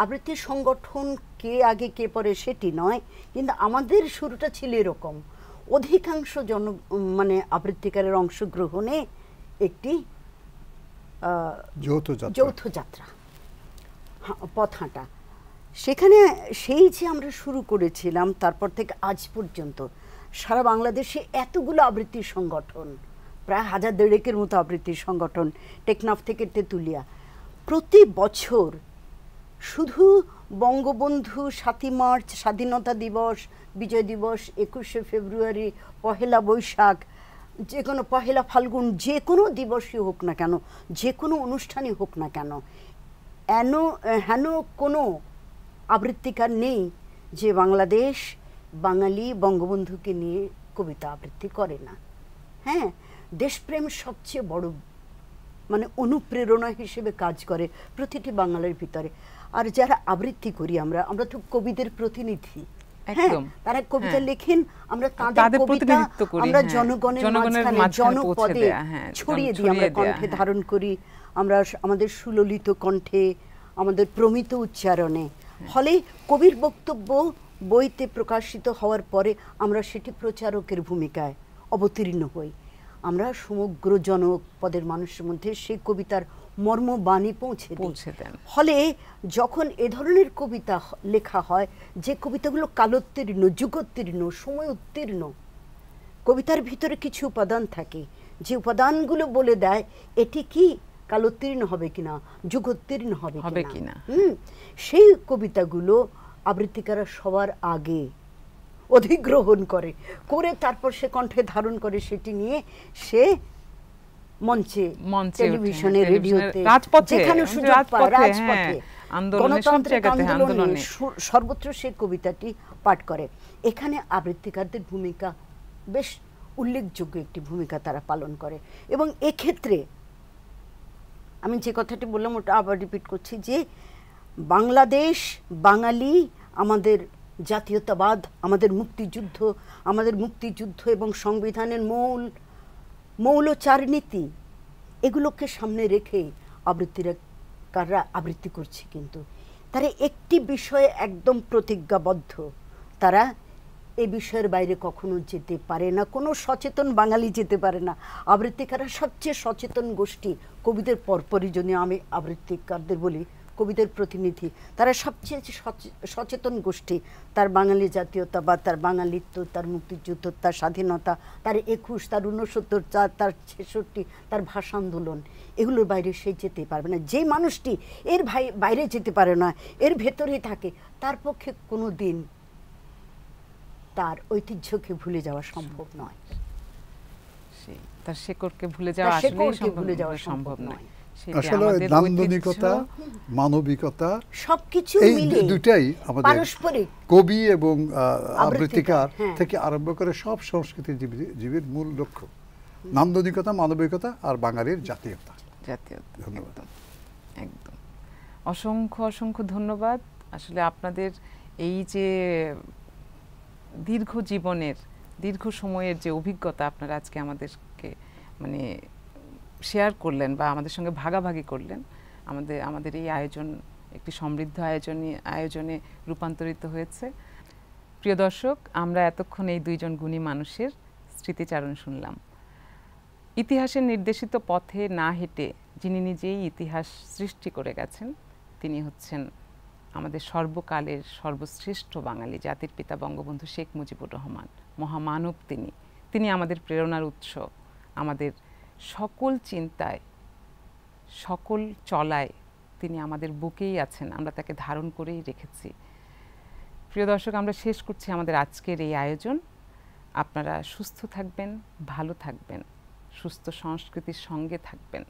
আবৃত্তির সংগঠন কে আগে কে পরে সেটি নয়, কিন্তু আমাদের শুরুটা ছিল এরকম, অধিকাংশ মানে আবৃত্তিকারের অংশগ্রহণে একটি যৌথ যাত্রা, পথ হাঁটা। সেখানে সেই যে আমরা শুরু করেছিলাম, তারপর থেকে আজ পর্যন্ত সারা বাংলাদেশে এতগুলো আবৃত্তির সংগঠন, প্রায় 1000-1500-এর মতো আবৃত্তির সংগঠন, টেকনাফ থেকে তেঁতুলিয়া। প্রতি বছর শুধু বঙ্গবন্ধু, 7ই মার্চ, স্বাধীনতা দিবস, বিজয় দিবস, 21শে ফেব্রুয়ারি, পহেলা বৈশাখ, যে কোনো পহেলা ফাল্গুন, যে কোনো দিবসই হোক না কেন, যে কোনো অনুষ্ঠানই হোক না কেন, হেন কোনো আবৃত্তিকার নেই যে বাংলাদেশ বাঙালি বঙ্গবন্ধুকে নিয়ে কবিতা আবৃত্তি করে না। হ্যাঁ, দেশপ্রেম সবচেয়ে বড় মানে অনুপ্রেরণা হিসেবে কাজ করে প্রতিটি বাঙালির ভিতরে। আর যারা আবৃত্তি করি আমরা তো কবিদের প্রতিনিধি। হ্যাঁ, তারা কবিতা লেখেন, আমরা তাদের কবিতা আমরা জনগণের মাঝখানে জনপদে ছড়িয়ে দিই, আমরা কণ্ঠে ধারণ করি, আমরা আমাদের সুললিত কণ্ঠে, আমাদের প্রমিত উচ্চারণে। ফলে কবির বক্তব্য বইতে প্রকাশিত হওয়ার পরে আমরা সেটি প্রচারকের ভূমিকায় অবতীর্ণ হই। আমরা সমগ্র জনপদের মানুষের মধ্যে সেই কবিতার মর্মবাণী পৌঁছে দেন। ফলে যখন এ ধরনের কবিতা লেখা হয়, যে কবিতাগুলো কালোত্তীর্ণ, যুগোত্তীর্ণ, সময় উত্তীর্ণ, কবিতার ভিতরে কিছু উপাদান থাকে, যে উপাদানগুলো বলে দেয় এটি কি কালোত্তীর্ণ হবে কিনা, যুগোত্তীর্ণ হবে কিনা। সেই কবিতাগুলো আবৃত্তিকারা সবার আগে অধিগ্রহণ করে, তারপর সে কণ্ঠে ধারণ করে, সেটি নিয়ে সে মঞ্চে, টেলিভিশনে, রেডিওতে, যেখানে সুযোগ পায়, রাজপথে, গণতান্ত্রিক আন্দোলনে সর্বত্র সে কবিতাটি পাঠ করে। এখানে আবৃত্তিকারদের ভূমিকা বেশ উল্লেখযোগ্য একটি ভূমিকা তারা পালন করে। এবং এক্ষেত্রে আমি যে কথাটি বললাম ওটা আবার রিপিট করছি, যে বাংলাদেশ, বাঙালি, আমাদের জাতীয়তাবাদ, আমাদের মুক্তিযুদ্ধ এবং সংবিধানের মৌলচারনীতি, এগুলোকে সামনে রেখে আবৃত্তিকাররা আবৃত্তি করছে। কিন্তু তারা একটি বিষয়ে একদম প্রতিজ্ঞাবদ্ধ, তারা এই বিষয়ের বাইরে কখনো যেতে পারে না, কোনো সচেতন বাঙালি যেতে পারে না। আবৃত্তিকাররা সবচেয়ে সচেতন গোষ্ঠী, কবিদের পরপরই যদি আমি আবৃত্তিকারদের বলি, কবিদের প্রতিনিধি, তারা সবচেয়ে সচেতন গোষ্ঠী। তার বাঙালি জাতীয়তাবাদ, তার বাঙালিত্ব, তার মুক্তিযুদ্ধ, তার স্বাধীনতা, তার 21, তার 69, তার 66, তার ভাষা আন্দোলন, এগুলোর বাইরে সে যেতে পারবে না। যে মানুষটি এর বাইরে যেতে পারে না, এর ভেতরেই থাকে, তার পক্ষে কোনো দিন তার ঐতিহ্যকে ভুলে যাওয়া সম্ভব নয়, তার শেকড়কে ভুলে যাওয়া সম্ভব নয়। আসলে নান্দনিকতা, মানবিকতা সবকিছু মিলে দুটাই আমাদের পারস্পরিক কবি এবং আবৃত্তিকার থেকে আরম্ভ করে সব সংস্কৃতিজীবীর মূল লক্ষ্য, নান্দনিকতা, মানবিকতা আর বাঙালির জাতীয়তা। ধন্যবাদ, একদম অসংখ্য ধন্যবাদ। আসলে আপনাদের এই যে দীর্ঘ জীবনের, দীর্ঘ সময়ের যে অভিজ্ঞতা আপনারা আজকে আমাদেরকে মানে শেয়ার করলেন বা আমাদের সঙ্গে ভাগাভাগি করলেন, আমাদের এই আয়োজন একটি সমৃদ্ধ আয়োজনে রূপান্তরিত হয়েছে। প্রিয় দর্শক, আমরা এতক্ষণ এই দুইজন গুণী মানুষের স্মৃতিচারণ শুনলাম। ইতিহাসের নির্দেশিত পথে না হেঁটে যিনি নিজেই ইতিহাস সৃষ্টি করে গেছেন, তিনি হচ্ছেন আমাদের সর্বকালের সর্বশ্রেষ্ঠ বাঙালি, জাতির পিতা বঙ্গবন্ধু শেখ মুজিবুর রহমান। মহামানব তিনি আমাদের প্রেরণার উৎস, আমাদের সকল চিন্তায়, সকল চলায় তিনি আমাদের বুকেই আছেন, আমরা তাকে ধারণ করেই রেখেছি। প্রিয় দর্শক, আমরা শেষ করছি আমাদের আজকের এই আয়োজন। আপনারা সুস্থ থাকবেন, ভালো থাকবেন, সুস্থ সংস্কৃতির সঙ্গে থাকবেন।